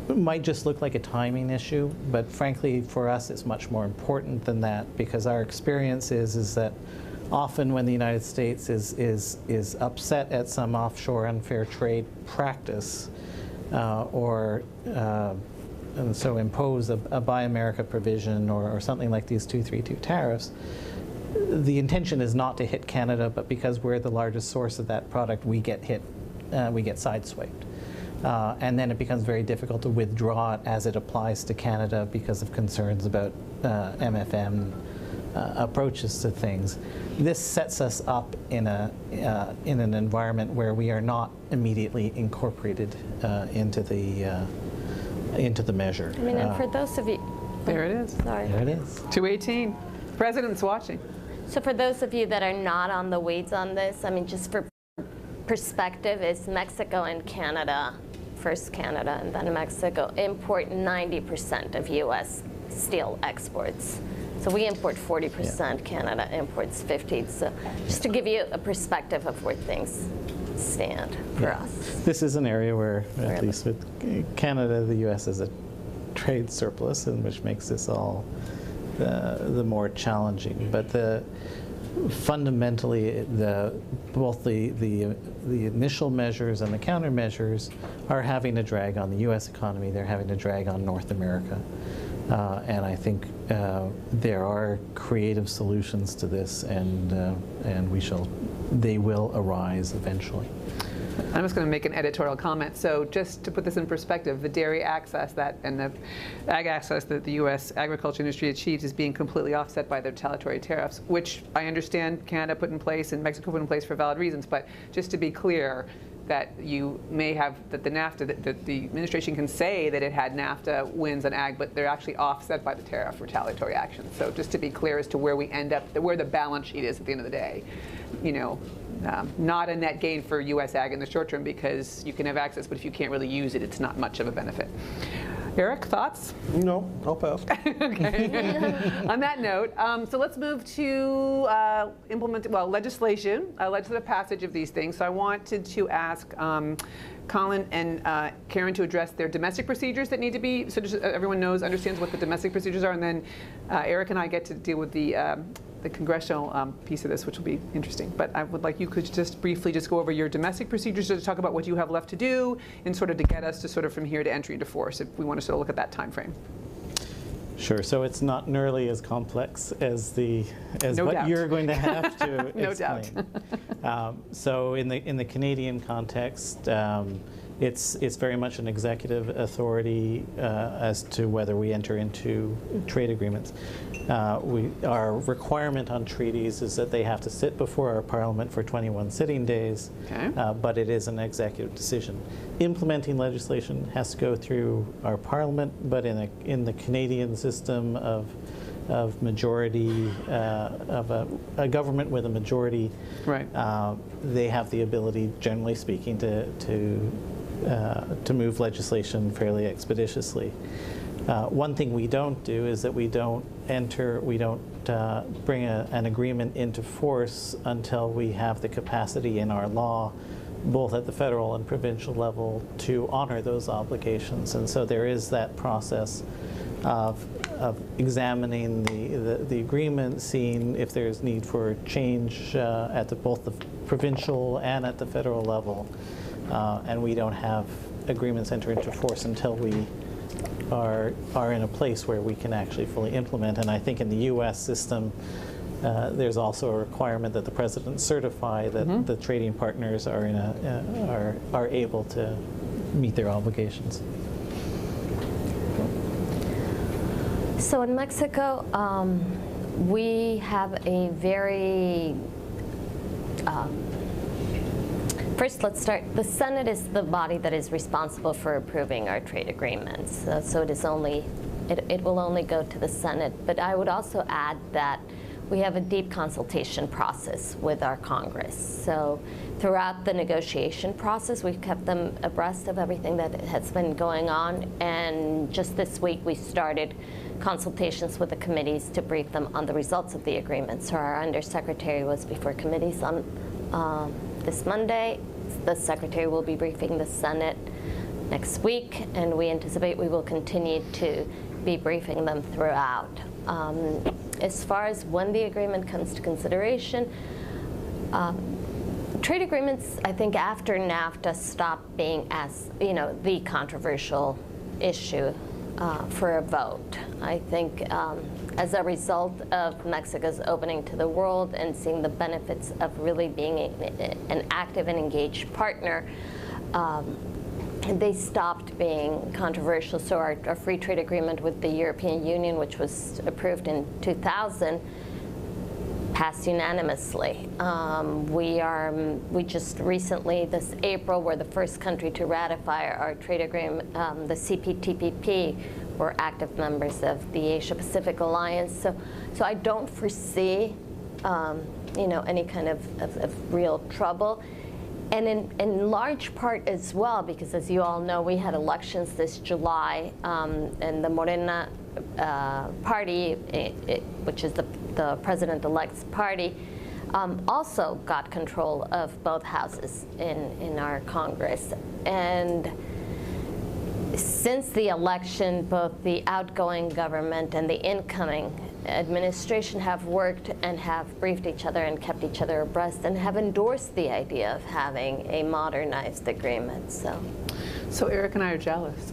might just look like a timing issue, but frankly for us it's much more important than that, because our experience is that often when the United States is upset at some offshore unfair trade practice and so impose a Buy America provision or something like these 232 tariffs, the intention is not to hit Canada, but because we're the largest source of that product, we get hit, we get sideswiped. And then it becomes very difficult to withdraw it as it applies to Canada because of concerns about MFN approaches to things. This sets us up in an environment where we are not immediately incorporated into the measure. I mean, and for those of you... There it is. Sorry. There it is. 218. President's watching. So for those of you that are not on the weeds on this, I mean, just for perspective, is Mexico and Canada, first Canada and then Mexico, import 90% of U.S. steel exports. So we import 40%, Canada imports 50%. So just to give you a perspective of where things stand for us. This is an area where, at least with Canada, the U.S. has a trade surplus, and which makes this all the more challenging. But fundamentally, both the initial measures and the countermeasures are having a drag on the U.S. economy. They're having a drag on North America. And I think there are creative solutions to this, and they will arise eventually. I'm just going to make an editorial comment. So just to put this in perspective, the dairy access and the ag access that the U.S. agriculture industry achieves is being completely offset by the retaliatory tariffs, which I understand Canada put in place and Mexico put in place for valid reasons. But just to be clear, that you may have, that the NAFTA, that the administration can say that it had NAFTA wins on ag, but they're actually offset by the tariff retaliatory actions. So just to be clear as to where we end up, where the balance sheet is at the end of the day, not a net gain for U.S. ag in the short term, because you can have access, but if you can't really use it, it's not much of a benefit. Eric, thoughts? No, I'll pass. Okay. On that note, so let's move to legislation, legislative passage of these things. So I wanted to ask Colin and Karen to address their domestic procedures that need to be, so just everyone understands what the domestic procedures are, and then Eric and I get to deal with the congressional piece of this, which will be interesting. But I would like you could just briefly just go over your domestic procedures to talk about what you have left to do, and sort of to get us to sort of from here to entry into force, if we want to sort of look at that time frame. Sure. So it's not nearly as complex as No what doubt. You're going to have to No explain. So in the Canadian context, it's very much an executive authority as to whether we enter into trade agreements. Our requirement on treaties is that they have to sit before our Parliament for 21 sitting days, Okay. but it is an executive decision. Implementing legislation has to go through our Parliament, but in the Canadian system of majority, of a government with a majority, Right. They have the ability, generally speaking, to move legislation fairly expeditiously. One thing we don't do is that we don't bring an agreement into force until we have the capacity in our law, both at the federal and provincial level, to honor those obligations. And so there is that process of examining the agreement, seeing if there's need for change at both the provincial and at the federal level. And we don't have agreements enter into force until we are in a place where we can actually fully implement. And I think in the U.S. system, there's also a requirement that the president certify that the trading partners are able to meet their obligations. So in Mexico, we have a very, first let's start, the Senate is the body that is responsible for approving our trade agreements. So it is only, it will only go to the Senate. But I would also add that we have a deep consultation process with our Congress. So throughout the negotiation process, we've kept them abreast of everything that has been going on. And just this week, we started consultations with the committees to brief them on the results of the agreement. So our undersecretary was before committees on this Monday. The secretary will be briefing the Senate next week, and we anticipate we will continue to be briefing them throughout. As far as when the agreement comes to consideration, trade agreements, I think after NAFTA stopped being as, the controversial issue for a vote. I think as a result of Mexico's opening to the world and seeing the benefits of really being an active and engaged partner, they stopped being controversial. So our free trade agreement with the European Union, which was approved in 2000, passed unanimously. We just recently, this April, were the first country to ratify our trade agreement, the CPTPP. We're active members of the Asia-Pacific Alliance. So I don't foresee, any kind of real trouble. And in large part as well, because as you all know, we had elections this July, and the Morena party, which is the president-elect's party, also got control of both houses in our Congress. And since the election, both the outgoing government and the incoming administration have worked and have briefed each other and kept each other abreast and have endorsed the idea of having a modernized agreement. So Eric and I are jealous.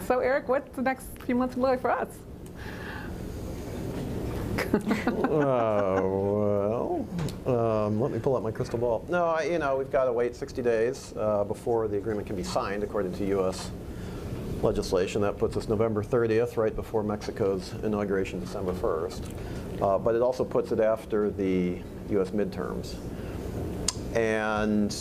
So Eric, what's the next few months look like for us? Let me pull out my crystal ball. No, we've got to wait 60 days before the agreement can be signed, according to U.S. legislation. That puts us November 30th, right before Mexico's inauguration, December 1st. But it also puts it after the U.S. midterms. And,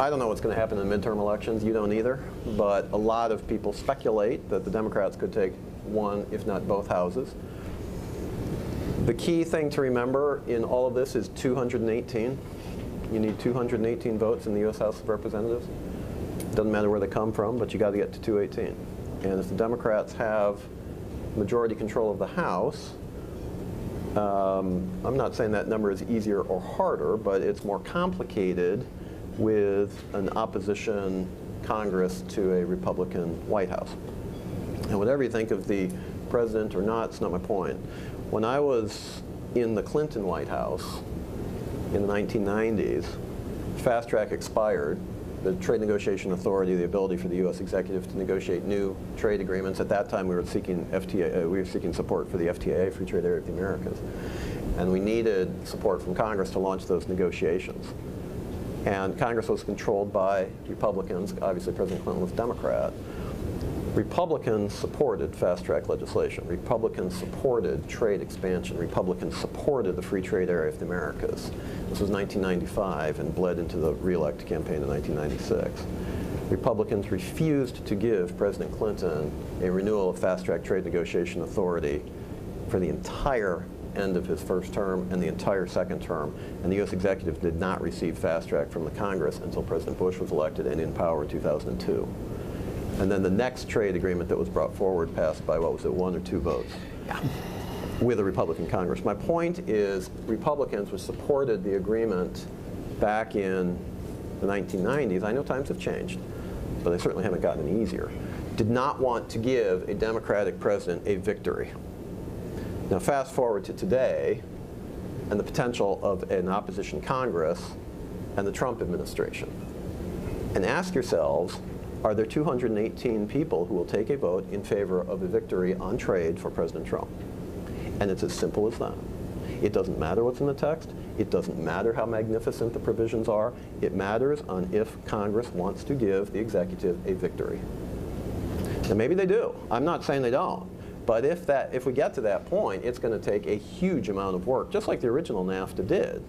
I don't know what's going to happen in midterm elections. You don't either. But a lot of people speculate that the Democrats could take one, if not both houses. The key thing to remember in all of this is 218. You need 218 votes in the U.S. House of Representatives. Doesn't matter where they come from, but you got to get to 218. And if the Democrats have majority control of the House, I'm not saying that number is easier or harder, but it's more complicated with an opposition Congress to a Republican White House. And whatever you think of the president or not, it's not my point. When I was in the Clinton White House in the 1990s, fast track expired. The Trade Negotiation Authority, the ability for the U.S. executive to negotiate new trade agreements. At that time, we were seeking FTA. We were seeking support for the FTA, Free Trade Area of the Americas, and we needed support from Congress to launch those negotiations. And Congress was controlled by Republicans. Obviously, President Clinton was Democrat. Republicans supported fast-track legislation. Republicans supported trade expansion. Republicans supported the Free Trade Area of the Americas. This was 1995 and bled into the re-elect campaign in 1996. Republicans refused to give President Clinton a renewal of fast-track trade negotiation authority for the entire end of his first term and the entire second term. And the U.S. executive did not receive fast-track from the Congress until President Bush was elected and in power in 2002. And then the next trade agreement that was brought forward passed by, what was it, 1 or 2 votes? Yeah. With a Republican Congress. My point is Republicans, which supported the agreement back in the 1990s, I know times have changed, but they certainly haven't gotten any easier, did not want to give a Democratic president a victory. Now fast forward to today and the potential of an opposition Congress and the Trump administration. And ask yourselves, are there 218 people who will take a vote in favor of a victory on trade for President Trump? And it's as simple as that. It doesn't matter what's in the text. It doesn't matter how magnificent the provisions are. It matters on if Congress wants to give the executive a victory. And maybe they do. I'm not saying they don't. But if we get to that point, it's going to take a huge amount of work, just like the original NAFTA did.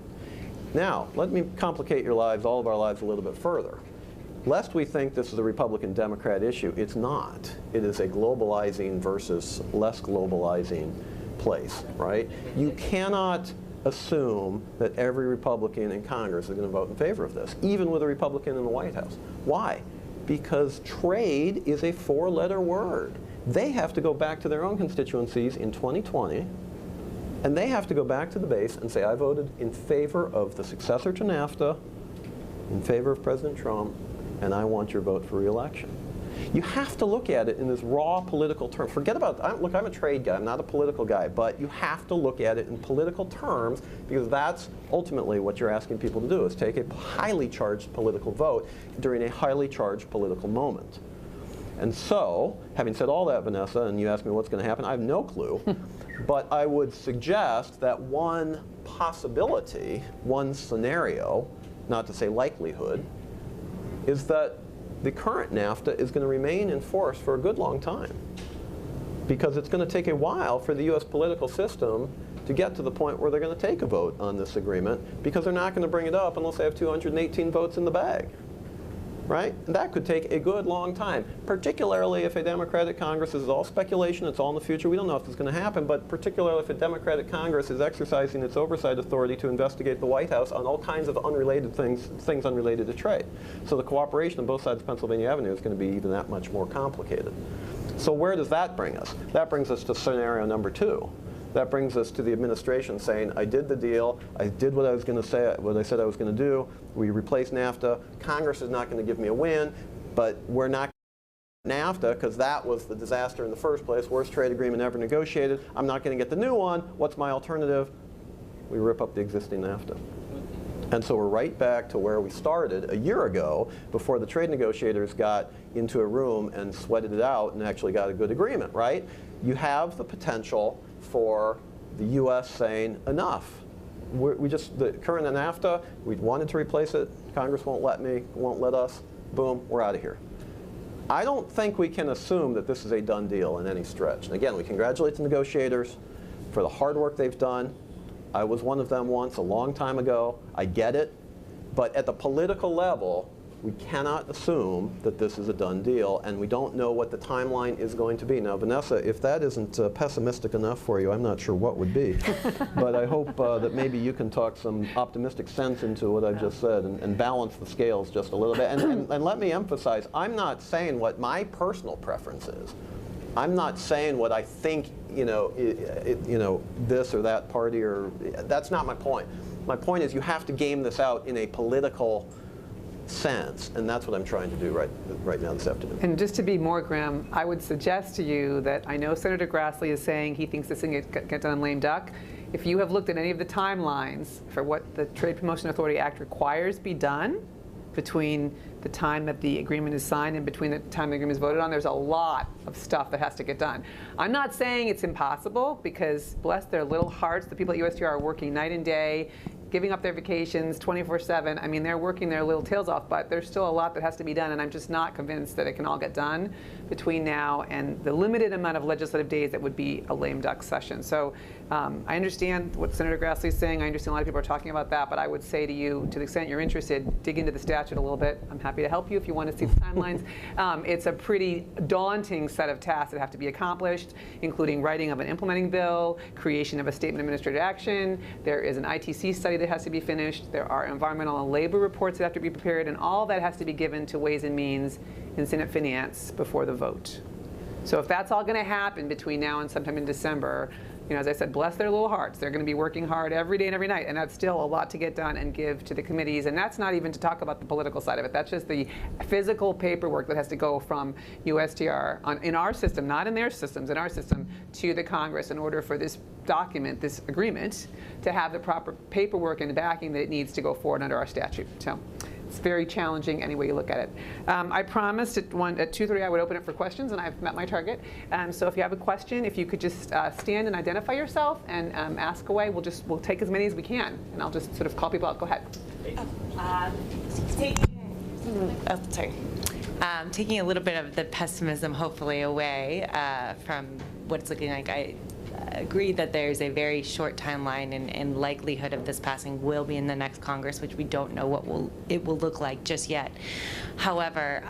Now, let me complicate your lives, all of our lives, a little bit further. Lest we think this is a Republican-Democrat issue, it's not. It is a globalizing versus less globalizing place, right? You cannot assume that every Republican in Congress is going to vote in favor of this, even with a Republican in the White House. Why? Because trade is a four-letter word. They have to go back to their own constituencies in 2020, and they have to go back to the base and say, I voted in favor of the successor to NAFTA, in favor of President Trump, and I want your vote for re-election. You have to look at it in this raw political terms. Forget about, look, I'm a trade guy, I'm not a political guy, but you have to look at it in political terms, because that's ultimately what you're asking people to do, is take a highly charged political vote during a highly charged political moment. And so, having said all that, Vanessa, and you asked me what's going to happen, I have no clue. But I would suggest that one possibility, one scenario, not to say likelihood, is that the current NAFTA is going to remain in force for a good long time. Because it's going to take a while for the US political system to get to the point where they're going to take a vote on this agreement, because they're not going to bring it up unless they have 218 votes in the bag. Right? And that could take a good long time, particularly if a Democratic Congress, this is all speculation, it's all in the future, we don't know if it's going to happen, but particularly if a Democratic Congress is exercising its oversight authority to investigate the White House on all kinds of unrelated things unrelated to trade. So the cooperation on both sides of Pennsylvania Avenue is going to be even that much more complicated. So where does that bring us? That brings us to scenario number 2. That brings us to the administration saying, I did the deal, I did what I was going to say, what I said I was going to do, we replaced NAFTA, Congress is not going to give me a win, but we're not going to NAFTA because that was the disaster in the first place, worst trade agreement ever negotiated, I'm not going to get the new one, what's my alternative? We rip up the existing NAFTA. And so we're right back to where we started a year ago, before the trade negotiators got into a room and sweated it out and actually got a good agreement, right? You have the potential for the US saying, enough. The current NAFTA, we wanted to replace it, Congress won't let us, boom, we're out of here. I don't think we can assume that this is a done deal in any stretch. And again, we congratulate the negotiators for the hard work they've done. I was one of them once, a long time ago. I get it. But at the political level, we cannot assume that this is a done deal, and we don't know what the timeline is going to be. Now, Vanessa, if that isn't pessimistic enough for you, I'm not sure what would be. But I hope that maybe you can talk some optimistic sense into what I've just said and balance the scales just a little bit. And let me emphasize, I'm not saying what my personal preference is. I'm not saying what I think, this or that party, or that's not my point. My point is you have to game this out in a political sense, and that's what I'm trying to do right now this afternoon. And just to be more grim, I would suggest to you that I know Senator Grassley is saying he thinks this thing get done lame duck. If you have looked at any of the timelines for what the Trade Promotion Authority Act requires be done between the time that the agreement is signed and between the time the agreement is voted on, there's a lot of stuff that has to get done. I'm not saying it's impossible, because bless their little hearts, the people at USTR are working night and day, giving up their vacations 24/7. I mean, they're working their little tails off, but there's still a lot that has to be done, and I'm just not convinced that it can all get done between now and the limited amount of legislative days that would be a lame duck session. So I understand what Senator Grassley is saying. I understand a lot of people are talking about that, but I would say to you, to the extent you're interested, dig into the statute a little bit. I'm happy to help you if you want to see the timelines. It's a pretty daunting set of tasks that have to be accomplished, including writing of an implementing bill, creation of a statement of administrative action. There is an ITC study that has to be finished. There are environmental and labor reports that have to be prepared, and all that has to be given to Ways and Means in Senate Finance before the vote. So if that's all going to happen between now and sometime in December, as I said, bless their little hearts. They're going to be working hard every day and every night, and that's still a lot to get done and give to the committees. And that's not even to talk about the political side of it. That's just the physical paperwork that has to go from USTR in our system, not in their systems, in our system, to the Congress in order for this document, this agreement, to have the proper paperwork and backing that it needs to go forward under our statute. So it's very challenging any way you look at it. I promised at 2:30 I would open it for questions, and I've met my target. So if you have a question, if you could just stand and identify yourself and ask away, we'll take as many as we can, and I'll just sort of call people out. Go ahead. Taking a little bit of the pessimism, hopefully, away from what it's looking like, I agree that there's a very short timeline, and likelihood of this passing will be in the next Congress, which we don't know what it will look like just yet. However,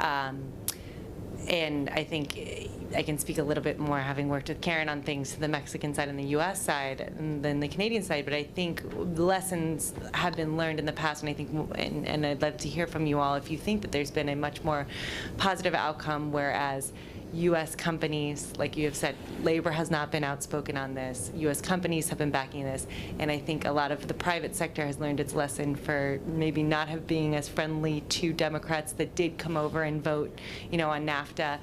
and I think I can speak a little bit more, having worked with Karen on things, the Mexican side and the U.S. side than the Canadian side, but I think lessons have been learned in the past, and I think, and I'd love to hear from you all if you think that there's been a much more positive outcome, whereas U.S. companies, like you have said, labor has not been outspoken on this. U.S. companies have been backing this, and I think a lot of the private sector has learned its lesson for maybe not have being as friendly to Democrats that did come over and vote, on NAFTA.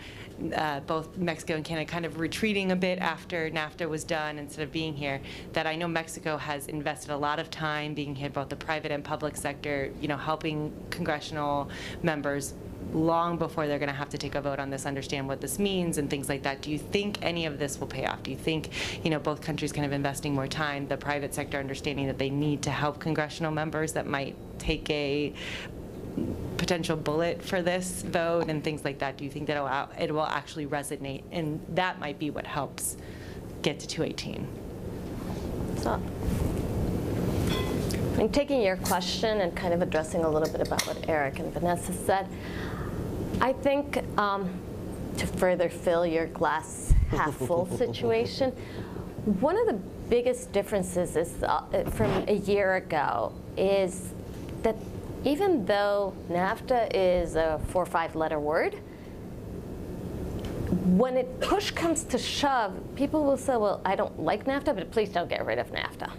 Both Mexico and Canada kind of retreating a bit after NAFTA was done instead of being here. That I know Mexico has invested a lot of time being here, both the private and public sector, helping congressional members long before they're going to have to take a vote on this, understand what this means and things like that. Do you think any of this will pay off? Do you think, both countries kind of investing more time, the private sector understanding that they need to help congressional members that might take a potential bullet for this vote and things like that? Do you think that it will actually resonate, and that might be what helps get to 218? So, I'm taking your question and kind of addressing a little bit about what Eric and Vanessa said. I think to further fill your glass half full situation, one of the biggest differences is from a year ago is that even though NAFTA is a 4 or 5 letter word, when push comes to shove, people will say, well, I don't like NAFTA, but please don't get rid of NAFTA.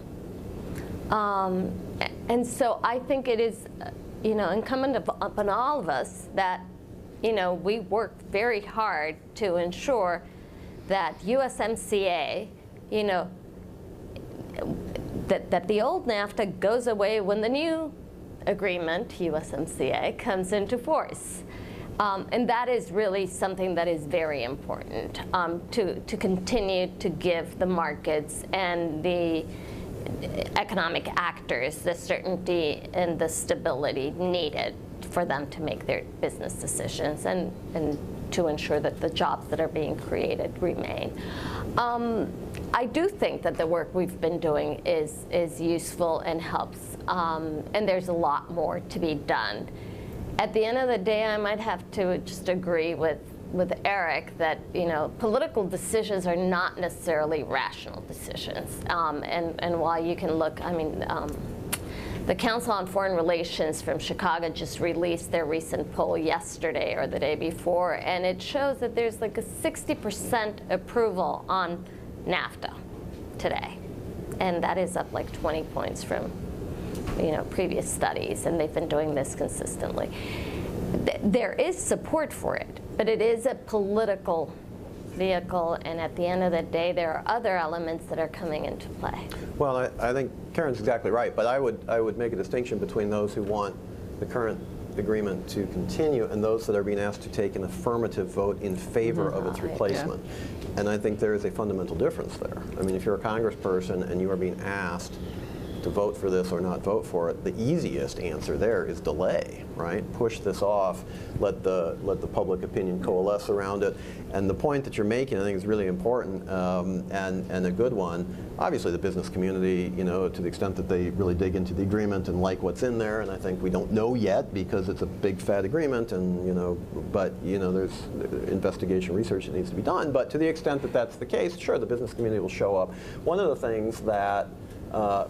And so I think it is, incumbent upon all of us that, we work very hard to ensure that USMCA, that the old NAFTA goes away when the new agreement, USMCA, comes into force. And that is really something that is very important to continue to give the markets and the economic actors the certainty and the stability needed for them to make their business decisions and to ensure that the jobs that are being created remain. I do think that the work we've been doing is useful and helps, and there's a lot more to be done. At the end of the day, I might have to just agree with Eric that political decisions are not necessarily rational decisions. And while you can look, the Council on Foreign Relations from Chicago just released their recent poll yesterday or the day before, and it shows that there's like a 60% approval on NAFTA today, and that is up like 20 points from previous studies, and they've been doing this consistently. There is support for it, but it is a political vehicle, and at the end of the day, there are other elements that are coming into play. Well, I think Karen's exactly right, but I would make a distinction between those who want the current agreement to continue and those that are being asked to take an affirmative vote in favor of its replacement. Yeah. And I think there is a fundamental difference there. If you're a congressperson and you are being asked to vote for this or not vote for it, the easiest answer there is delay, right? Push this off, let the public opinion coalesce around it. And the point that you're making, I think, is really important and a good one. Obviously, the business community, to the extent that they really dig into the agreement and like what's in there, and I think we don't know yet because it's a big fat agreement, and but there's investigation research that needs to be done. But to the extent that that's the case, sure, the business community will show up. One of the things that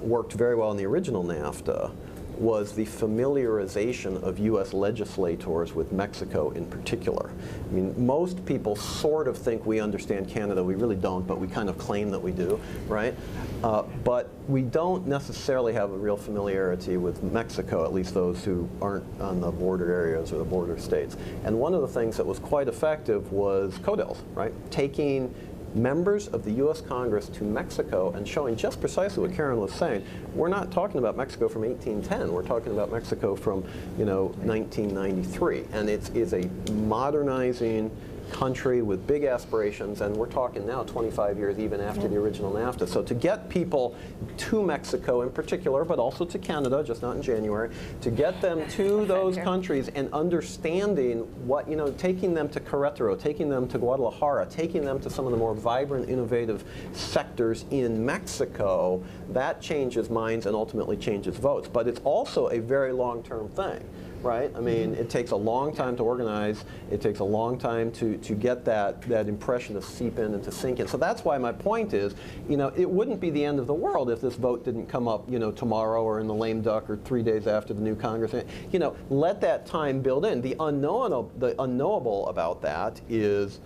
worked very well in the original NAFTA was the familiarization of U.S. legislators with Mexico in particular. Most people sort of think we understand Canada. We really don't, but we kind of claim that we do, right? But we don't necessarily have a real familiarity with Mexico, at least those who aren't on the border areas or the border states. And one of the things that was quite effective was CODELs, right? Taking members of the U.S. Congress to Mexico and showing just precisely what Karen was saying. We're not talking about Mexico from 1810. We're talking about Mexico from, 1993. And it is a modernizing country with big aspirations, and we're talking now 25 years even after the original NAFTA. So to get people to Mexico in particular, but also to Canada, just not in January, to get them to those countries and understanding what, taking them to Querétaro, taking them to Guadalajara, taking them to some of the more vibrant, innovative sectors in Mexico, that changes minds and ultimately changes votes. But it's also a very long-term thing. Right? I mean, it takes a long time to organize. It takes a long time to get that impression to seep in and to sink in. So that's why my point is, it wouldn't be the end of the world if this vote didn't come up, tomorrow or in the lame duck or 3 days after the new Congress. Let that time build in. The unknowable about that is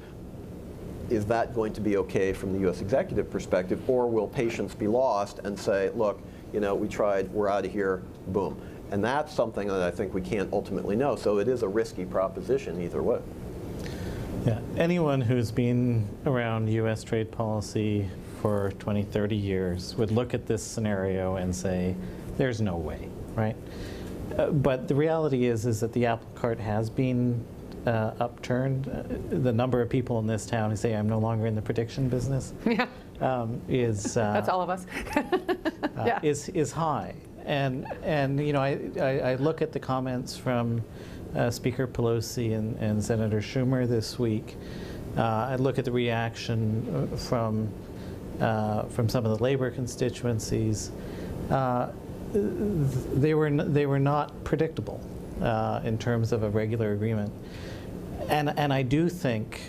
that going to be okay from the U.S. executive perspective, or will patience be lost and say, look, we tried, we're out of here, boom. And that's something that I think we can't ultimately know. So it is a risky proposition either way. Yeah, anyone who's been around U.S. trade policy for 20, 30 years would look at this scenario and say, there's no way, right? But the reality is that the apple cart has been upturned. The number of people in this town who say, I'm no longer in the prediction business is... That's all of us. Yeah. is high. And I look at the comments from Speaker Pelosi and Senator Schumer this week. I look at the reaction from some of the labor constituencies. They were not predictable in terms of a regular agreement. And I do think,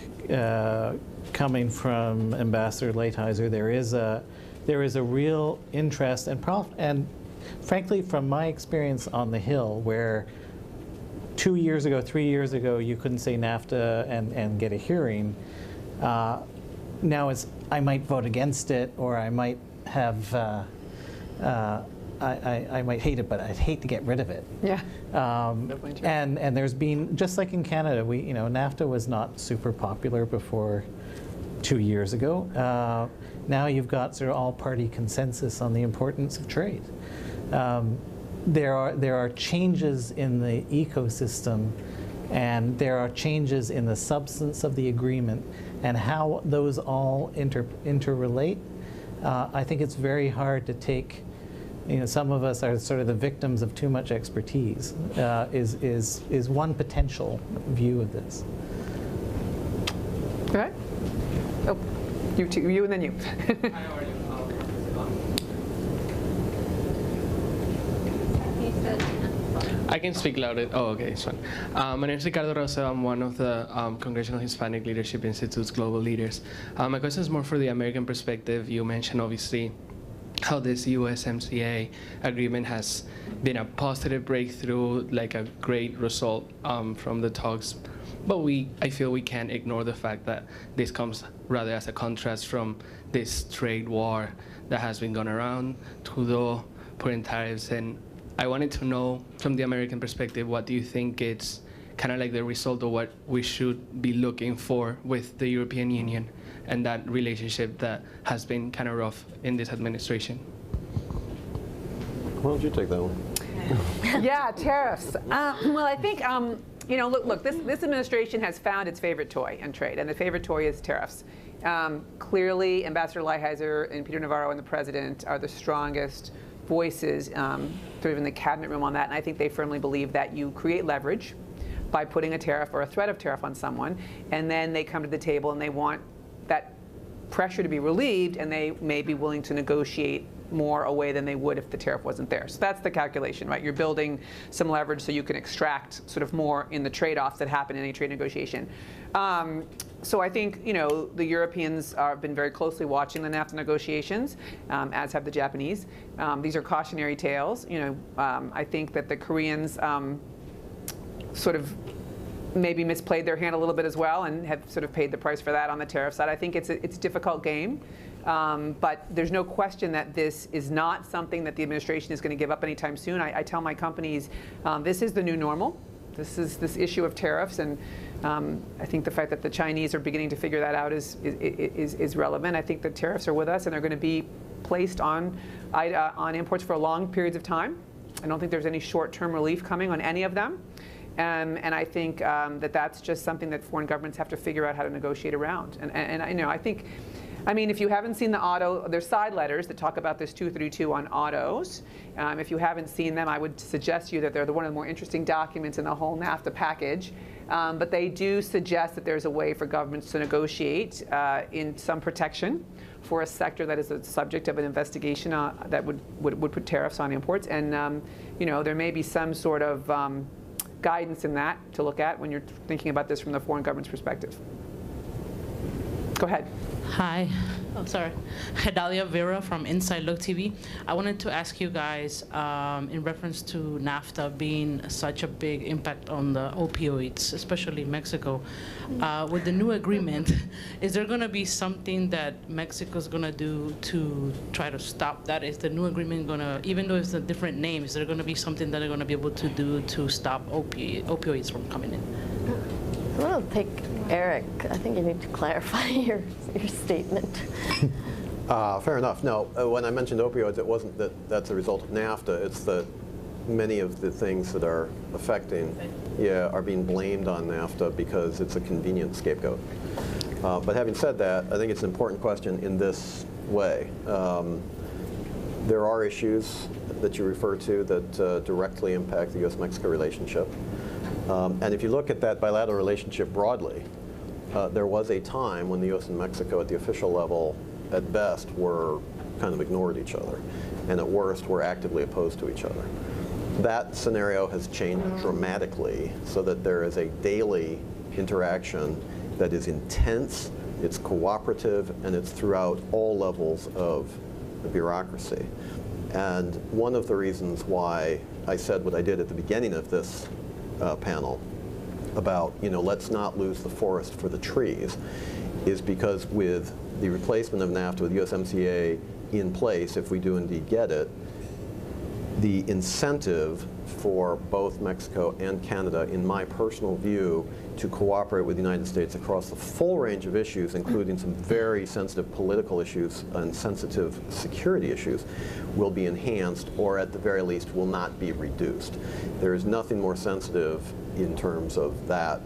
coming from Ambassador Lighthizer, there is a real interest and frankly, from my experience on the Hill, where 2 years ago, 3 years ago, you couldn't say NAFTA and get a hearing, now it's, I might vote against it, or I might have, I might hate it, but I'd hate to get rid of it. Yeah. And there's been, just like in Canada, NAFTA was not super popular before 2 years ago. Now you've got sort of all-party consensus on the importance of trade. There are changes in the ecosystem, and there are changes in the substance of the agreement, and how those all interrelate. I think it's very hard to take. Some of us are sort of the victims of too much expertise. Is one potential view of this. Go ahead. Oh, you and then you. I can speak louder. Oh, okay, it's fine. My name is Ricardo Rosa. I'm one of the Congressional Hispanic Leadership Institute's global leaders. My question is more for the American perspective. You mentioned, obviously, how this USMCA agreement has been a positive breakthrough, like a great result from the talks. But I feel we can't ignore the fact that this comes rather as a contrast from this trade war that has been going around, Trudeau putting tariffs. And I wanted to know, from the American perspective, what do you think it's kind of like the result of what we should be looking for with the European Union and that relationship that has been kind of rough in this administration? Why don't you take that one? Yeah, tariffs. Well, I think, look, this administration has found its favorite toy in trade, and the favorite toy is tariffs. Clearly, Ambassador Lighthizer and Peter Navarro and the President are the strongest voices sort of in the cabinet room on that, and I think they firmly believe that you create leverage by putting a tariff or a threat of tariff on someone, and then they come to the table and they want that pressure to be relieved, and they may be willing to negotiate more away than they would if the tariff wasn't there. So that's the calculation, right? You're building some leverage so you can extract sort of more in the trade-offs that happen in any trade negotiation. So I think, the Europeans have been very closely watching the NAFTA negotiations, as have the Japanese. These are cautionary tales. I think that the Koreans sort of maybe misplayed their hand a little bit as well and have sort of paid the price for that on the tariff side. I think it's a difficult game. But there's no question that this is not something that the administration is going to give up anytime soon. I tell my companies, this is the new normal. This is this issue of tariffs, and I think the fact that the Chinese are beginning to figure that out is relevant. I think the tariffs are with us, and they're going to be placed on imports for long periods of time. I don't think there's any short-term relief coming on any of them. And I think that's just something that foreign governments have to figure out how to negotiate around. And I mean, if you haven't seen the auto, there's side letters that talk about this 232 on autos. If you haven't seen them, I would suggest to you that they're one of the more interesting documents in the whole NAFTA package. But they do suggest that there's a way for governments to negotiate in some protection for a sector that is the subject of an investigation that would put tariffs on imports. And there may be some sort of guidance in that to look at when you're thinking about this from the foreign government's perspective. Go ahead. Hi. Oh, sorry. Hedalia Vera from Inside Look TV. I wanted to ask you guys, in reference to NAFTA being such a big impact on the opioids, especially Mexico, with the new agreement, is there going to be something that Mexico's going to do to try to stop that? Is the new agreement going to, even though it's a different name, is there going to be something that they're going to be able to do to stop opioids from coming in? I'm going to take Eric. I think you need to clarify your statement. Fair enough. No, when I mentioned opioids, it wasn't that that's a result of NAFTA. It's that many of the things that are affecting, are being blamed on NAFTA because it's a convenient scapegoat. But having said that, I think it's an important question in this way. There are issues that you refer to that directly impact the U.S.-Mexico relationship. And if you look at that bilateral relationship broadly, there was a time when the U.S. and Mexico at the official level, at best, were kind of ignored each other, and at worst, were actively opposed to each other. That scenario has changed dramatically so that there is a daily interaction that is intense, it's cooperative, and it's throughout all levels of the bureaucracy. And one of the reasons why I said what I did at the beginning of this panel about, let's not lose the forest for the trees, is because with the replacement of NAFTA with USMCA in place, if we do indeed get it, the incentive for both Mexico and Canada, in my personal view, to cooperate with the United States across the full range of issues, including some very sensitive political issues and sensitive security issues, will be enhanced, or at the very least will not be reduced. There is nothing more sensitive in terms of that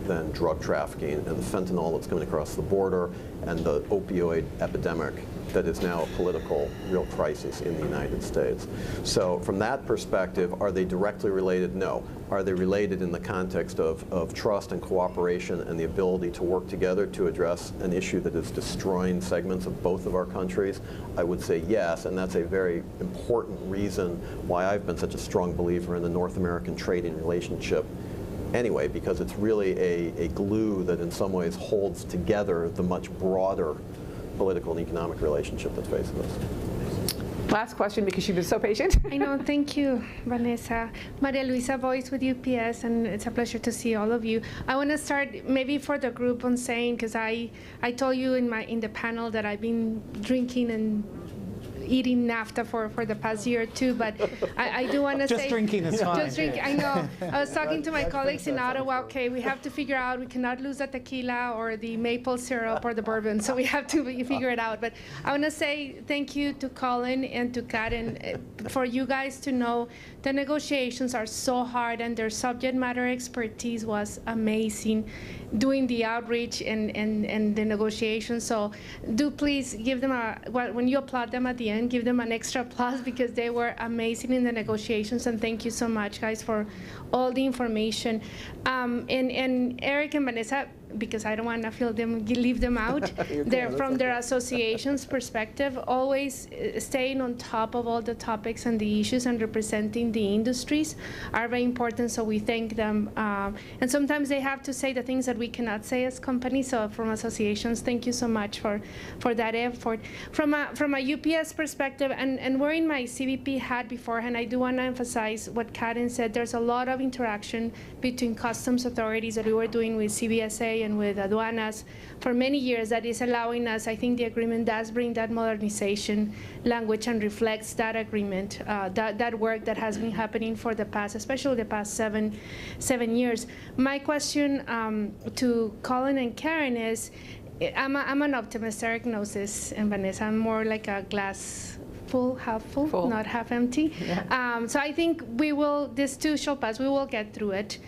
than drug trafficking and the fentanyl that's coming across the border and the opioid epidemic that is now a political real crisis in the United States. So from that perspective, are they directly related? No. Are they related in the context of trust and cooperation and the ability to work together to address an issue that is destroying segments of both of our countries? I would say yes, and that's a very important reason why I've been such a strong believer in the North American trading relationship anyway, because it's really a glue that in some ways holds together the much broader political and economic relationship that's facing us. Last question, because you've been so patient. I know, thank you, Vanessa. Maria Luisa Boyce with UPS, and it's a pleasure to see all of you. I want to start maybe for the group on saying, because I told you in the panel that I've been drinking and eating NAFTA for the past year or two, but I do want to say— Just drinking is fine. Just drinking, I know. I was talking to my colleagues in Ottawa, okay, we have to figure out, we cannot lose the tequila or the maple syrup or the bourbon, so we have to figure it out. But I want to say thank you to Colin and to Karen for you guys to know the negotiations are so hard, and their subject matter expertise was amazing doing the outreach and the negotiations. So do please give them when you applaud them at the end, give them an extra applause, because they were amazing in the negotiations. And thank you so much, guys, for all the information. And Eric and Vanessa, because I don't want to leave them out. They're from their association's perspective, always staying on top of all the topics and the issues and representing the industries are very important. So we thank them. And sometimes they have to say the things that we cannot say as companies. So from associations, thank you so much for that effort. From a UPS perspective, and wearing my CBP hat beforehand, I do want to emphasize what Karen said. There's a lot of interaction between customs authorities that we were doing with CBSA and with aduanas for many years that is allowing us. I think the agreement does bring that modernization language and reflects that agreement, that work that has been happening for the past, especially the past seven years. My question to Colin and Karen is, I'm an optimist. Eric knows this, and Vanessa, I'm more like a glass full, not half empty. Yeah. So I think this too shall pass. We will get through it.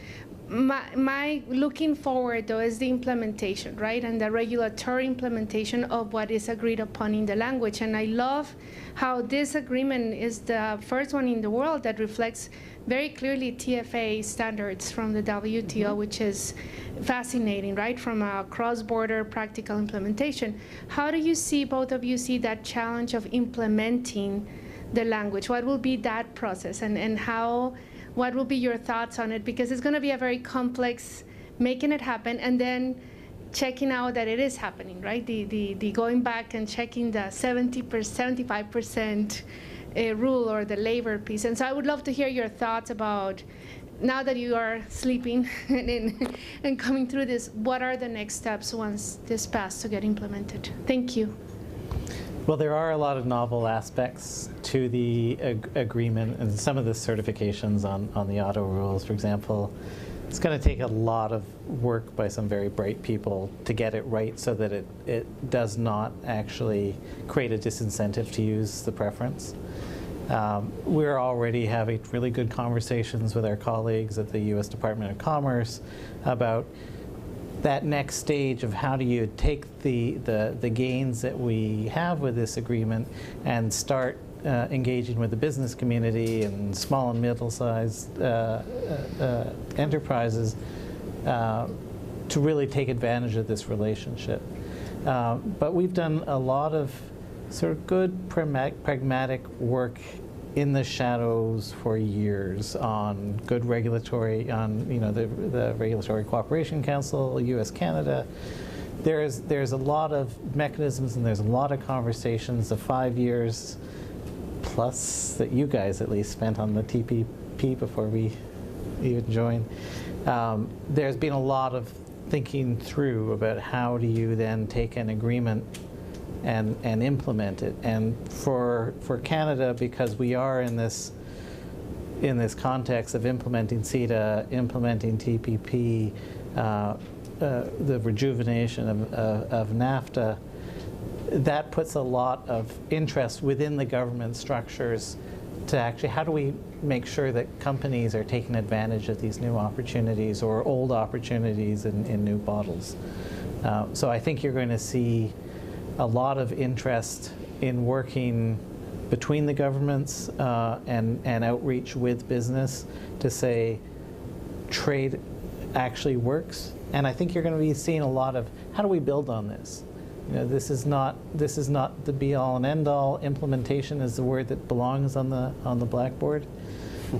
My looking forward, though, is the implementation, right, and the regulatory implementation of what is agreed upon in the language. And I love how this agreement is the first one in the world that reflects very clearly TFA standards from the WTO, which is fascinating, right, from a cross-border practical implementation. How do you see, both of you see that challenge of implementing the language? What will be that process, and what will be your thoughts on it? Because it's going to be a very complex making it happen and then checking out that it is happening, right? The going back and checking the 75% rule or the labor piece. And so I would love to hear your thoughts about, now that you are sleeping and coming through this, what are the next steps once this passed to get implemented? Thank you. Well, there are a lot of novel aspects to the agreement, and some of the certifications on the auto rules, for example. It's going to take a lot of work by some very bright people to get it right so that it does not actually create a disincentive to use the preference. We're already having really good conversations with our colleagues at the U.S. Department of Commerce about that next stage of how do you take the gains that we have with this agreement and start engaging with the business community and small and middle-sized enterprises to really take advantage of this relationship. But we've done a lot of sort of good pragmatic work in the shadows for years on good regulatory, on the Regulatory Cooperation Council, U.S.-Canada. There's a lot of mechanisms and there's a lot of conversations. The 5 years plus that you guys at least spent on the TPP before we even joined. There's been a lot of thinking through about how do you then take an agreement and implement it. And for Canada, because we are in this context of implementing CETA, implementing TPP, the rejuvenation of NAFTA, that puts a lot of interest within the government structures to actually, how do we make sure that companies are taking advantage of these new opportunities or old opportunities in new bottles. So I think you're going to see a lot of interest in working between the governments and outreach with business to say trade actually works. And I think you're going to be seeing a lot of, how do we build on this? This is not the be-all and end-all. Implementation is the word that belongs on the blackboard,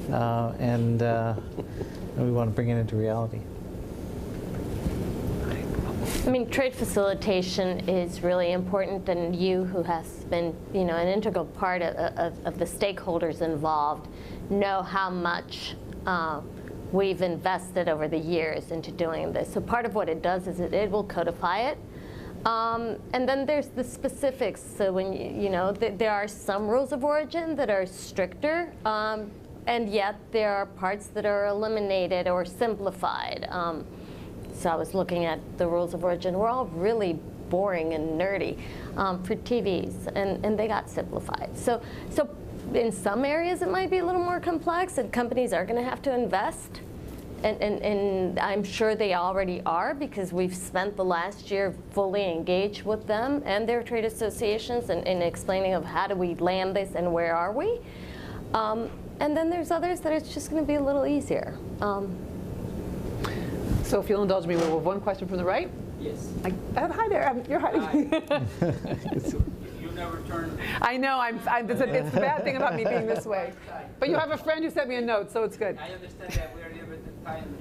and we want to bring it into reality. I mean, trade facilitation is really important, and you, who has been, an integral part of the stakeholders involved, know how much we've invested over the years into doing this. So part of what it does is it will codify it. And then there's the specifics. So when there are some rules of origin that are stricter, and yet there are parts that are eliminated or simplified. So I was looking at the rules of origin. We're all really boring and nerdy for TVs, and they got simplified. So in some areas it might be a little more complex, and companies are going to have to invest. And I'm sure they already are, because we've spent the last year fully engaged with them and their trade associations in explaining of how do we land this and where are we. And then there's others that it's just going to be a little easier. So if you'll indulge me, we have one question from the right. Yes. Hi there. You're hiding. You never turn. I know. It's the bad thing about me being this way. But you have a friend who sent me a note, so it's good. I understand that we are a little bit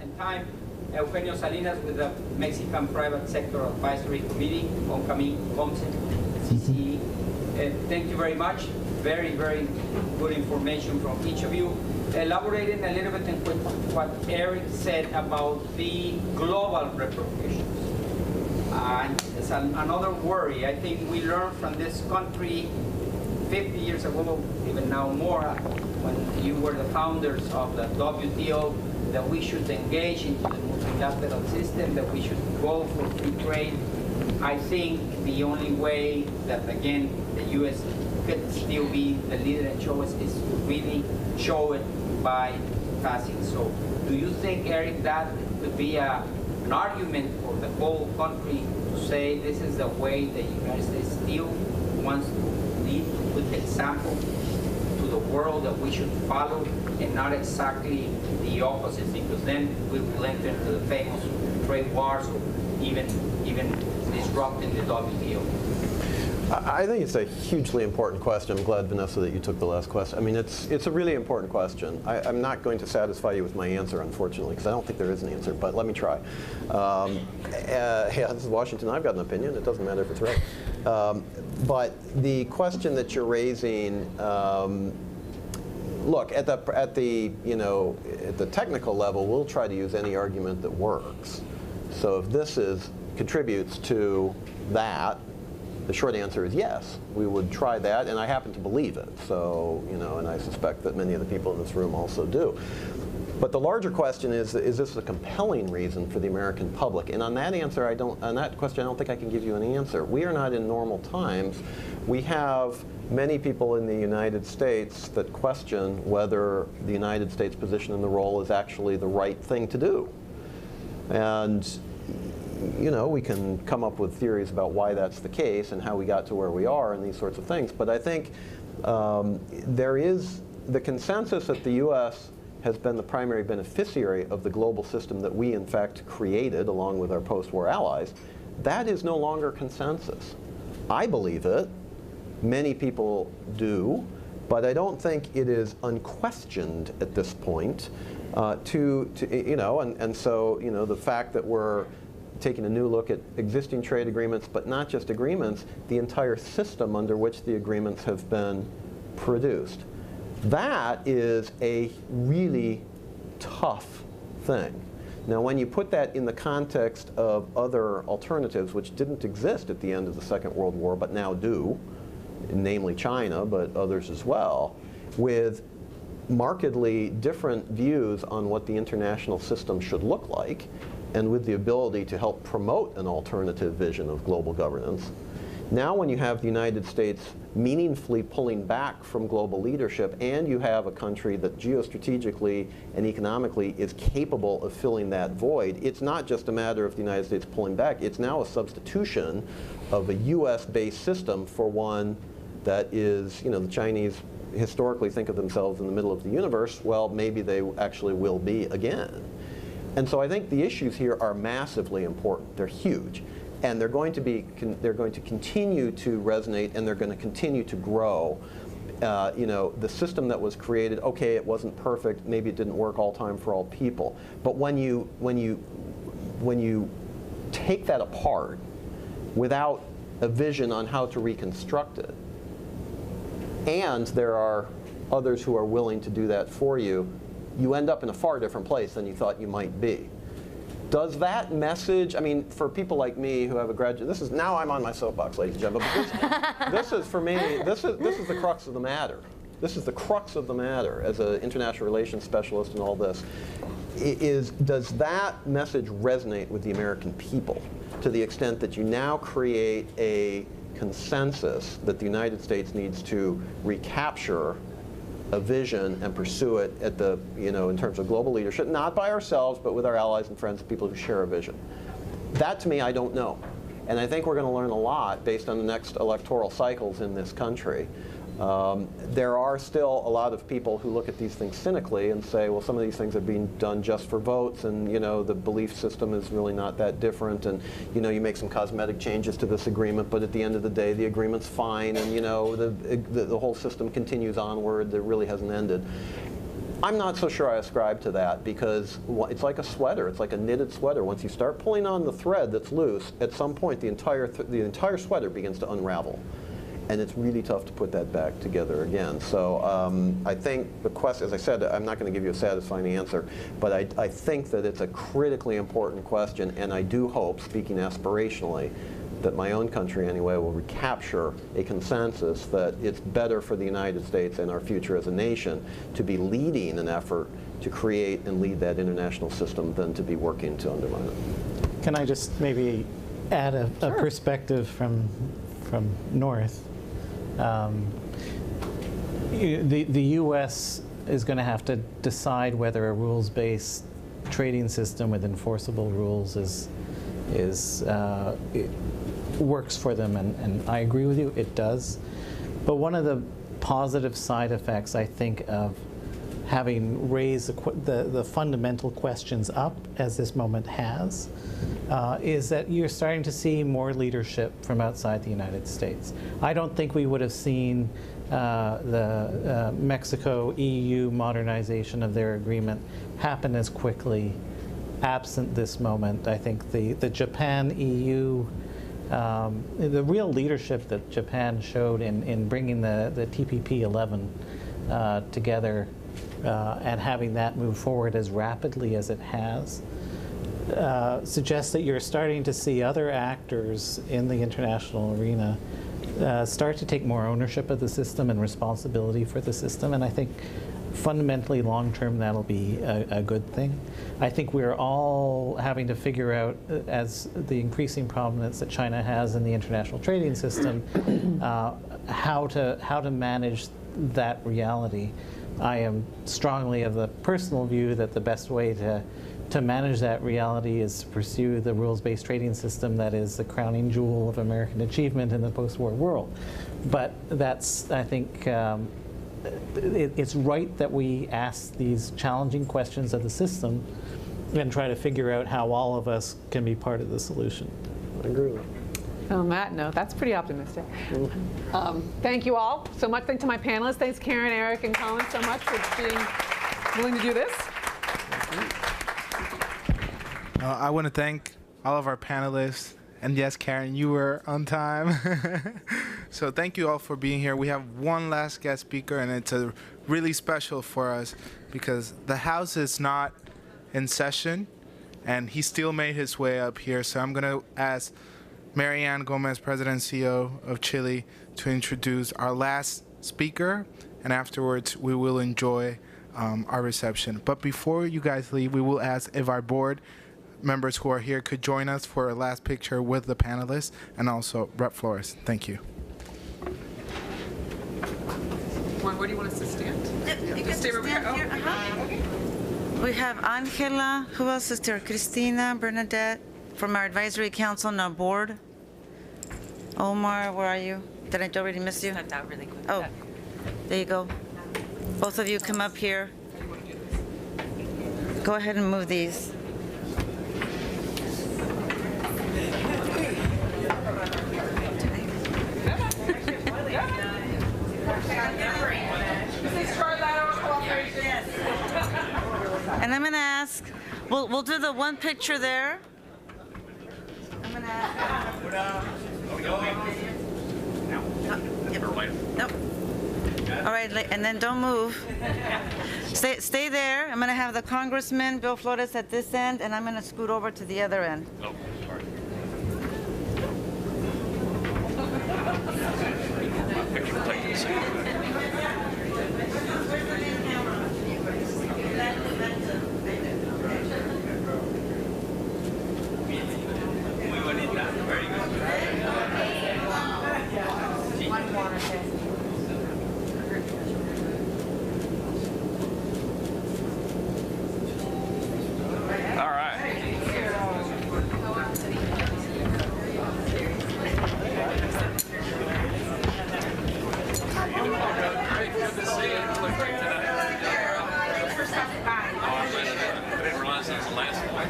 in time. Eugenio Salinas with the Mexican Private Sector Advisory Committee on COMCEN, CCE. Thank you very much. Very, very good information from each of you. Elaborating a little bit on what Eric said about the global repercussions. And it's another worry. I think we learned from this country 50 years ago, even now more, when you were the founders of the WTO, that we should engage into the multilateral system, that we should go for free trade. I think the only way that, again, the U.S. could still be the leader and show us is to really show it by passing. So do you think, Eric, that could be an argument for the whole country to say this is the way the United States still wants to lead, to put the example to the world that we should follow, and not exactly the opposite, because then we will enter into the famous trade wars, or even disrupting the WTO? I think it's a hugely important question. I'm glad, Vanessa, that you took the last question. I mean, it's a really important question. I'm not going to satisfy you with my answer, unfortunately, because I don't think there is an answer, but let me try. Yeah, this is Washington. I've got an opinion. It doesn't matter if it's right. But the question that you're raising, look, at the technical level, we'll try to use any argument that works. So if this contributes to that, the short answer is yes, we would try that, and I happen to believe it. So, and I suspect that many of the people in this room also do. But the larger question is this a compelling reason for the American public? And on that question, I don't think I can give you an answer. We are not in normal times. We have many people in the United States that question whether the United States position in the role is actually the right thing to do. And we can come up with theories about why that's the case and how we got to where we are and these sorts of things. But I think there is the consensus that the U.S. has been the primary beneficiary of the global system that we, in fact, created along with our post-war allies. That is no longer consensus. I believe it. Many people do. But I don't think it is unquestioned at this point. And so the fact that we're taking a new look at existing trade agreements, but not just agreements, the entire system under which the agreements have been produced. That is a really tough thing. Now, when you put that in the context of other alternatives, which didn't exist at the end of the Second World War, but now do, namely China, but others as well, with markedly different views on what the international system should look like, and with the ability to help promote an alternative vision of global governance. Now when you have the United States meaningfully pulling back from global leadership, and you have a country that geostrategically and economically is capable of filling that void, it's not just a matter of the United States pulling back, it's now a substitution of a US-based system for one that is, the Chinese historically think of themselves in the middle of the universe. Well, maybe they actually will be again. And so I think the issues here are massively important. They're huge. And they're going to continue to resonate, and they're going to continue to grow. The system that was created, okay, it wasn't perfect, maybe it didn't work all time for all people. But when you take that apart without a vision on how to reconstruct it, and there are others who are willing to do that for you, you end up in a far different place than you thought you might be. Does that message, I mean, for people like me who have a graduate, now I'm on my soapbox, ladies and gentlemen, but this is, for me, this is the crux of the matter. This is the crux of the matter as an international relations specialist and all this. Does that message resonate with the American people to the extent that you now create a consensus that the United States needs to recapture a vision and pursue it at the, in terms of global leadership, not by ourselves, but with our allies and friends, people who share a vision? That, to me, I don't know. And I think we're going to learn a lot based on the next electoral cycles in this country. There are still a lot of people who look at these things cynically and say, well, some of these things are being done just for votes, and the belief system is really not that different, and you make some cosmetic changes to this agreement, but at the end of the day, the agreement's fine, and the whole system continues onward. It really hasn't ended. I'm not so sure I ascribe to that, because it's like a sweater. It's like a knitted sweater. Once you start pulling on the thread that's loose, at some point the entire sweater begins to unravel. and it's really tough to put that back together again. So I think the question, as I said, I'm not going to give you a satisfying answer, but I think that it's a critically important question, and I do hope, speaking aspirationally, that my own country anyway will recapture a consensus that it's better for the United States and our future as a nation to be leading an effort to create and lead that international system than to be working to undermine it. Can I just maybe add a perspective from North? The U.S. is going to have to decide whether a rules-based trading system with enforceable rules works for them, and I agree with you, it does. But one of the positive side effects, I think, of having raised the fundamental questions up, as this moment has, is that you're starting to see more leadership from outside the United States. I don't think we would have seen the Mexico-EU modernization of their agreement happen as quickly absent this moment. I think the Japan-EU, the real leadership that Japan showed in bringing the TPP-11 together and having that move forward as rapidly as it has, suggests that you're starting to see other actors in the international arena start to take more ownership of the system and responsibility for the system, and I think fundamentally long-term that'll be a good thing. I think we're all having to figure out, as the increasing prominence that China has in the international trading system, how to manage that reality. I am strongly of the personal view that the best way to manage that reality is to pursue the rules-based trading system that is the crowning jewel of American achievement in the post-war world. But that's, I think, it's right that we ask these challenging questions of the system and try to figure out how all of us can be part of the solution. I agree with that. On that note, that's pretty optimistic. Thank you all so much. Thanks to my panelists. Thanks, Karen, Eric, and Colin, so much for being willing to do this. I want to thank all of our panelists. And yes, Karen, you were on time. So thank you all for being here. We have one last guest speaker, and it's really special for us because the House is not in session, and he still made his way up here. So I'm going to ask Marianne Gomez, President and CEO of Chile, to introduce our last speaker, and afterwards we will enjoy our reception. But before you guys leave, we will ask if our board members who are here could join us for a last picture with the panelists, and also Rep. Flores. Thank you. Where do you want us to stand? You can stay here. Okay. We have Angela, who else is there? Christina, Bernadette, from our advisory council and our board. Omar, where are you? Did I already miss you? Stepped out really quick. Oh, there you go. Both of you come up here. Go ahead and move these. And I'm going to ask, we'll do the one picture there. I'm going to ask. Nope. All right, and then don't move. Stay there. I'm going to have the Congressman, Bill Flores, at this end, and I'm going to scoot over to the other end. Oh, sorry. Picture taking a second. All right. I didn't realize that was the last one.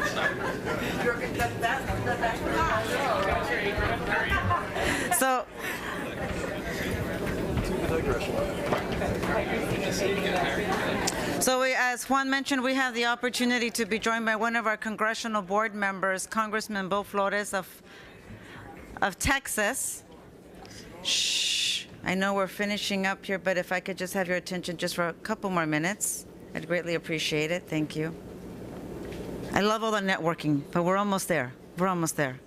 So, as Juan mentioned, we have the opportunity to be joined by one of our congressional board members, Congressman Bill Flores of Texas. Shh. I know we're finishing up here, but if I could just have your attention just for a couple more minutes, I'd greatly appreciate it. Thank you. I love all the networking, but we're almost there. We're almost there.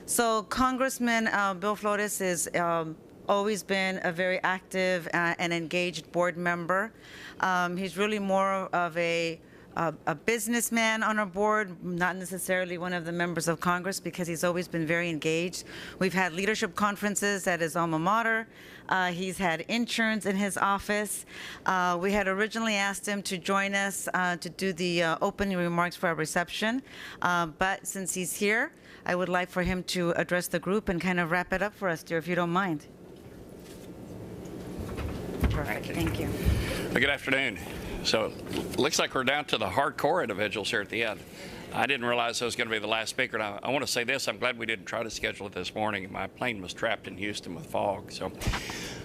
So Congressman Bill Flores has always been a very active and engaged board member. He's really more of a businessman on our board, not necessarily one of the members of Congress, because he's always been very engaged. We've had leadership conferences at his alma mater. He's had interns in his office. We had originally asked him to join us to do the opening remarks for our reception, but since he's here, I would like for him to address the group and kind of wrap it up for us, dear, if you don't mind. Perfect. Thank you. Well, good afternoon. So it looks like we're down to the hardcore individuals here at the end. I didn't realize I was going to be the last speaker. And I want to say this, I'm glad we didn't try to schedule it this morning. My plane was trapped in Houston with fog. So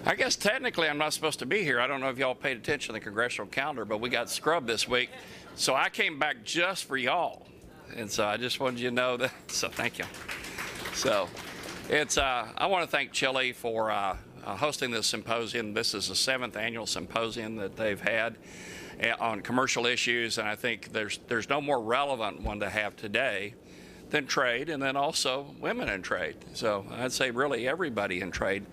I guess technically I'm not supposed to be here. I don't know if y'all paid attention to the congressional calendar, but we got scrubbed this week. So I came back just for y'all. And so I just wanted you to know that. So thank you. So it's, I want to thank CHLI for hosting this symposium. This is the 7th annual symposium that they've had on commercial issues, and I think there's no more relevant one to have today than trade, and then also women in trade. So I'd say really everybody in trade.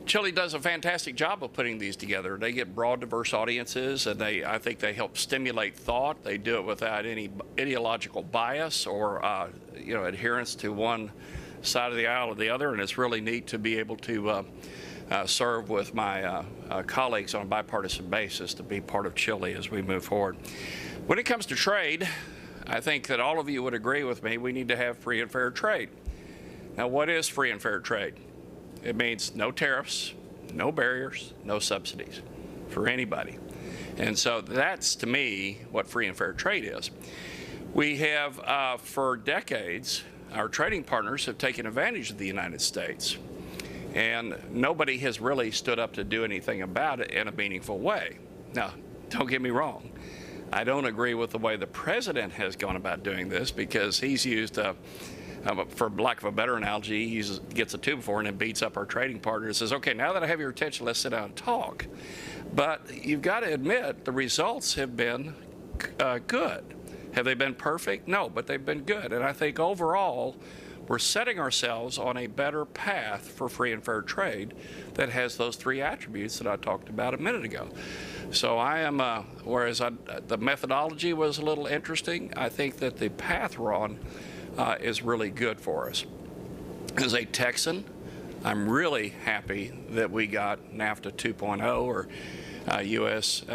CHLI does a fantastic job of putting these together. They get broad, diverse audiences, and I think they help stimulate thought. They do it without any ideological bias or adherence to one side of the aisle or the other, and it's really neat to be able to serve with my colleagues on a bipartisan basis to be part of CHLI as we move forward. When it comes to trade, I think that all of you would agree with me, we need to have free and fair trade. Now, what is free and fair trade? It means no tariffs, no barriers, no subsidies for anybody. And so that's, to me, what free and fair trade is. We have, for decades, our trading partners have taken advantage of the United States. And nobody has really stood up to do anything about it in a meaningful way. Now, don't get me wrong. I don't agree with the way the president has gone about doing this, because he's used, for lack of a better analogy, he gets a 2-4 and then beats up our trading partner and says, okay, now that I have your attention, let's sit down and talk. But you've got to admit the results have been good. Have they been perfect? No, but they've been good. And I think overall, we're setting ourselves on a better path for free and fair trade that has those 3 attributes that I talked about a minute ago. So I am, whereas the methodology was a little interesting, I think that the path we're on is really good for us. As a Texan, I'm really happy that we got NAFTA 2.0 or USMCA.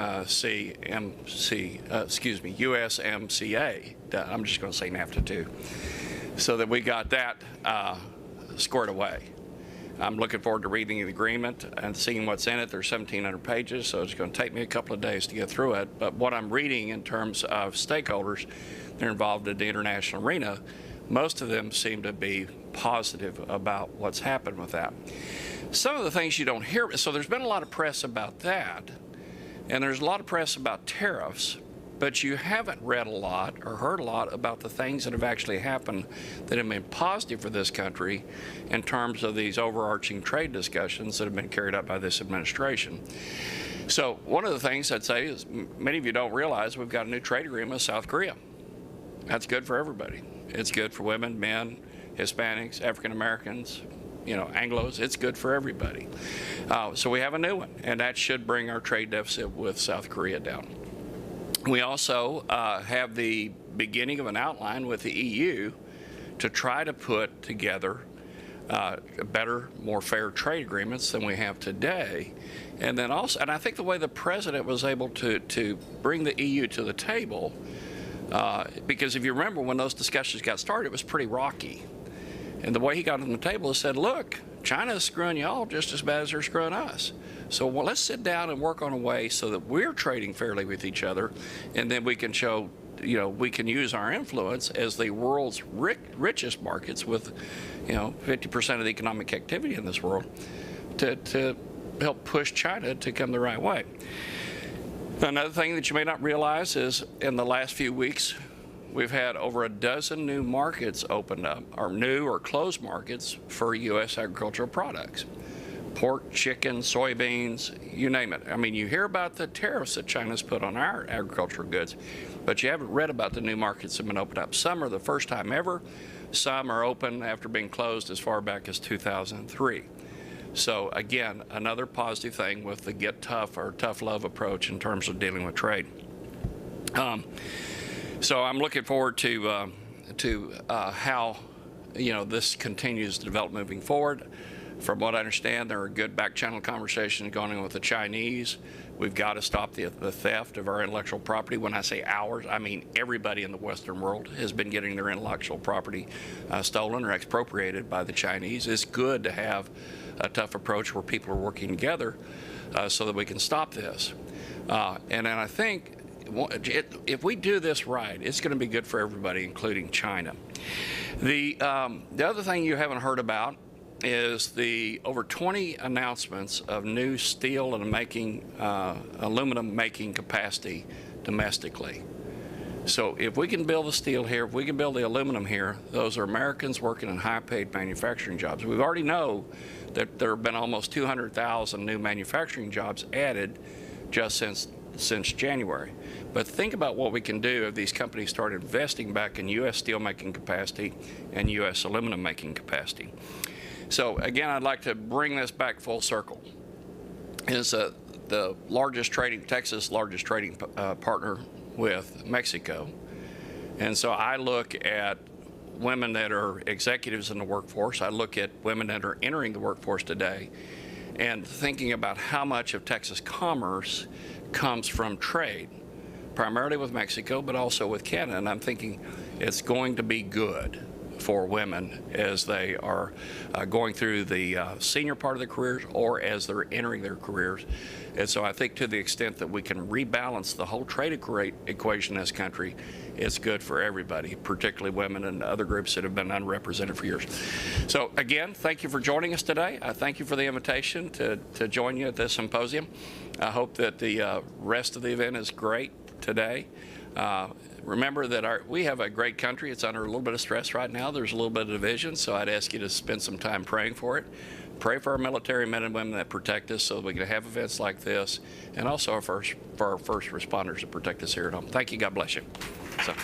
I'm just going to say NAFTA 2. So that we got that squared away. I'm looking forward to reading the agreement and seeing what's in it. There's 1,700 pages, so it's going to take me a couple of days to get through it. But what I'm reading in terms of stakeholders that are involved in the international arena, most of them seem to be positive about what's happened with that. Some of the things you don't hear, so there's been a lot of press about that, and there's a lot of press about tariffs, but you haven't read a lot or heard a lot about the things that have actually happened that have been positive for this country in terms of these overarching trade discussions that have been carried out by this administration. So one of the things I'd say is many of you don't realize we've got a new trade agreement with South Korea. That's good for everybody. It's good for women, men, Hispanics, African Americans, Anglos. It's good for everybody. So we have a new one, and that should bring our trade deficit with South Korea down. We also have the beginning of an outline with the EU to try to put together better, more fair trade agreements than we have today. And then also, and I think the way the president was able to bring the EU to the table, because if you remember when those discussions got started, it was pretty rocky. And the way he got on the table is said, look, China's screwing y'all just as bad as they're screwing us. So let's sit down and work on a way so that we're trading fairly with each other, and then we can show, we can use our influence as the world's richest markets with, 50% of the economic activity in this world to help push China to come the right way. Another thing that you may not realize is in the last few weeks, we've had over a dozen new markets opened up, or new or closed markets for U.S. agricultural products. Pork, chicken, soybeans, you name it. I mean, you hear about the tariffs that China's put on our agricultural goods, but you haven't read about the new markets that have been opened up. Some are the first time ever. Some are open after being closed as far back as 2003. So again, another positive thing with the get tough or tough love approach in terms of dealing with trade. So I'm looking forward to how this continues to develop moving forward. From what I understand, there are good back channel conversations going on with the Chinese. We've got to stop the theft of our intellectual property. When I say ours, I mean everybody in the Western world has been getting their intellectual property stolen or expropriated by the Chinese. It's good to have a tough approach where people are working together so that we can stop this. And then I think if we do this right, it's going to be good for everybody, including China. The other thing you haven't heard about is the over 20 announcements of new steel and aluminum making capacity domestically. So if we can build the steel here, if we can build the aluminum here, those are Americans working in high-paid manufacturing jobs. We already know that there have been almost 200,000 new manufacturing jobs added just since January. But think about what we can do if these companies start investing back in U.S. steel making capacity and U.S. aluminum making capacity. So again, I'd like to bring this back full circle. Is the largest trading, Texas' largest trading partner with Mexico. And so I look at women that are executives in the workforce. I look at women that are entering the workforce today and thinking about how much of Texas commerce comes from trade, primarily with Mexico, but also with Canada. And I'm thinking it's going to be good for women as they are going through the senior part of their careers or as they're entering their careers. And so I think to the extent that we can rebalance the whole trade equation in this country, it's good for everybody, particularly women and other groups that have been unrepresented for years. So again, thank you for joining us today. I thank you for the invitation to join you at this symposium. I hope that the rest of the event is great today. Remember that we have a great country. It's under a little bit of stress right now. There's a little bit of division, so I'd ask you to spend some time praying for it. Pray for our military men and women that protect us so that we can have events like this, and also for our first responders that protect us here at home. Thank you. God bless you. So.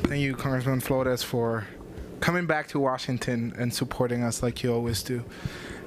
Thank you, Congressman Flores, for coming back to Washington and supporting us like you always do.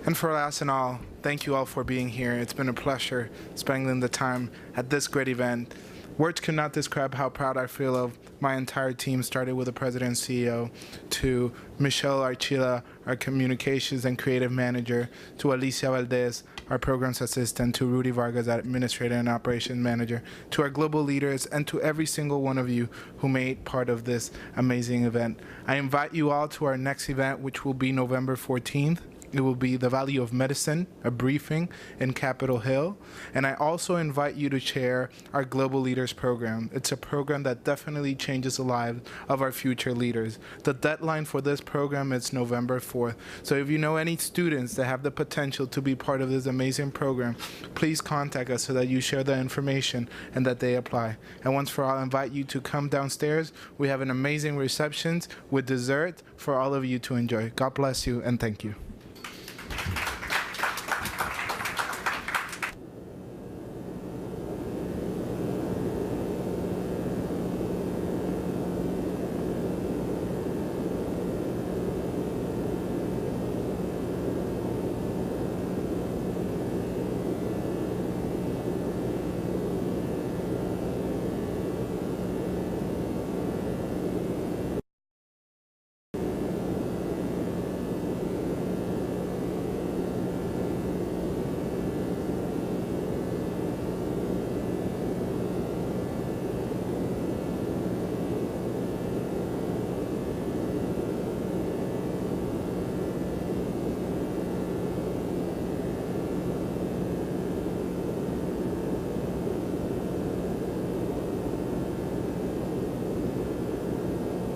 And for last and all, thank you all for being here. It's been a pleasure spending the time at this great event. Words cannot describe how proud I feel of my entire team, started with the President and CEO, to Michelle Archila, our Communications and Creative Manager, to Alicia Valdez, our Programs Assistant, to Rudy Vargas, our Administrator and Operations Manager, to our global leaders, and to every single one of you who made part of this amazing event. I invite you all to our next event, which will be November 14th. It will be the Value of Medicine, a briefing in Capitol Hill. And I also invite you to chair our Global Leaders Program. It's a program that definitely changes the lives of our future leaders. The deadline for this program is November 4th. So if you know any students that have the potential to be part of this amazing program, please contact us so that you share the information and that they apply. And once for all, I invite you to come downstairs. We have an amazing reception with dessert for all of you to enjoy. God bless you and thank you.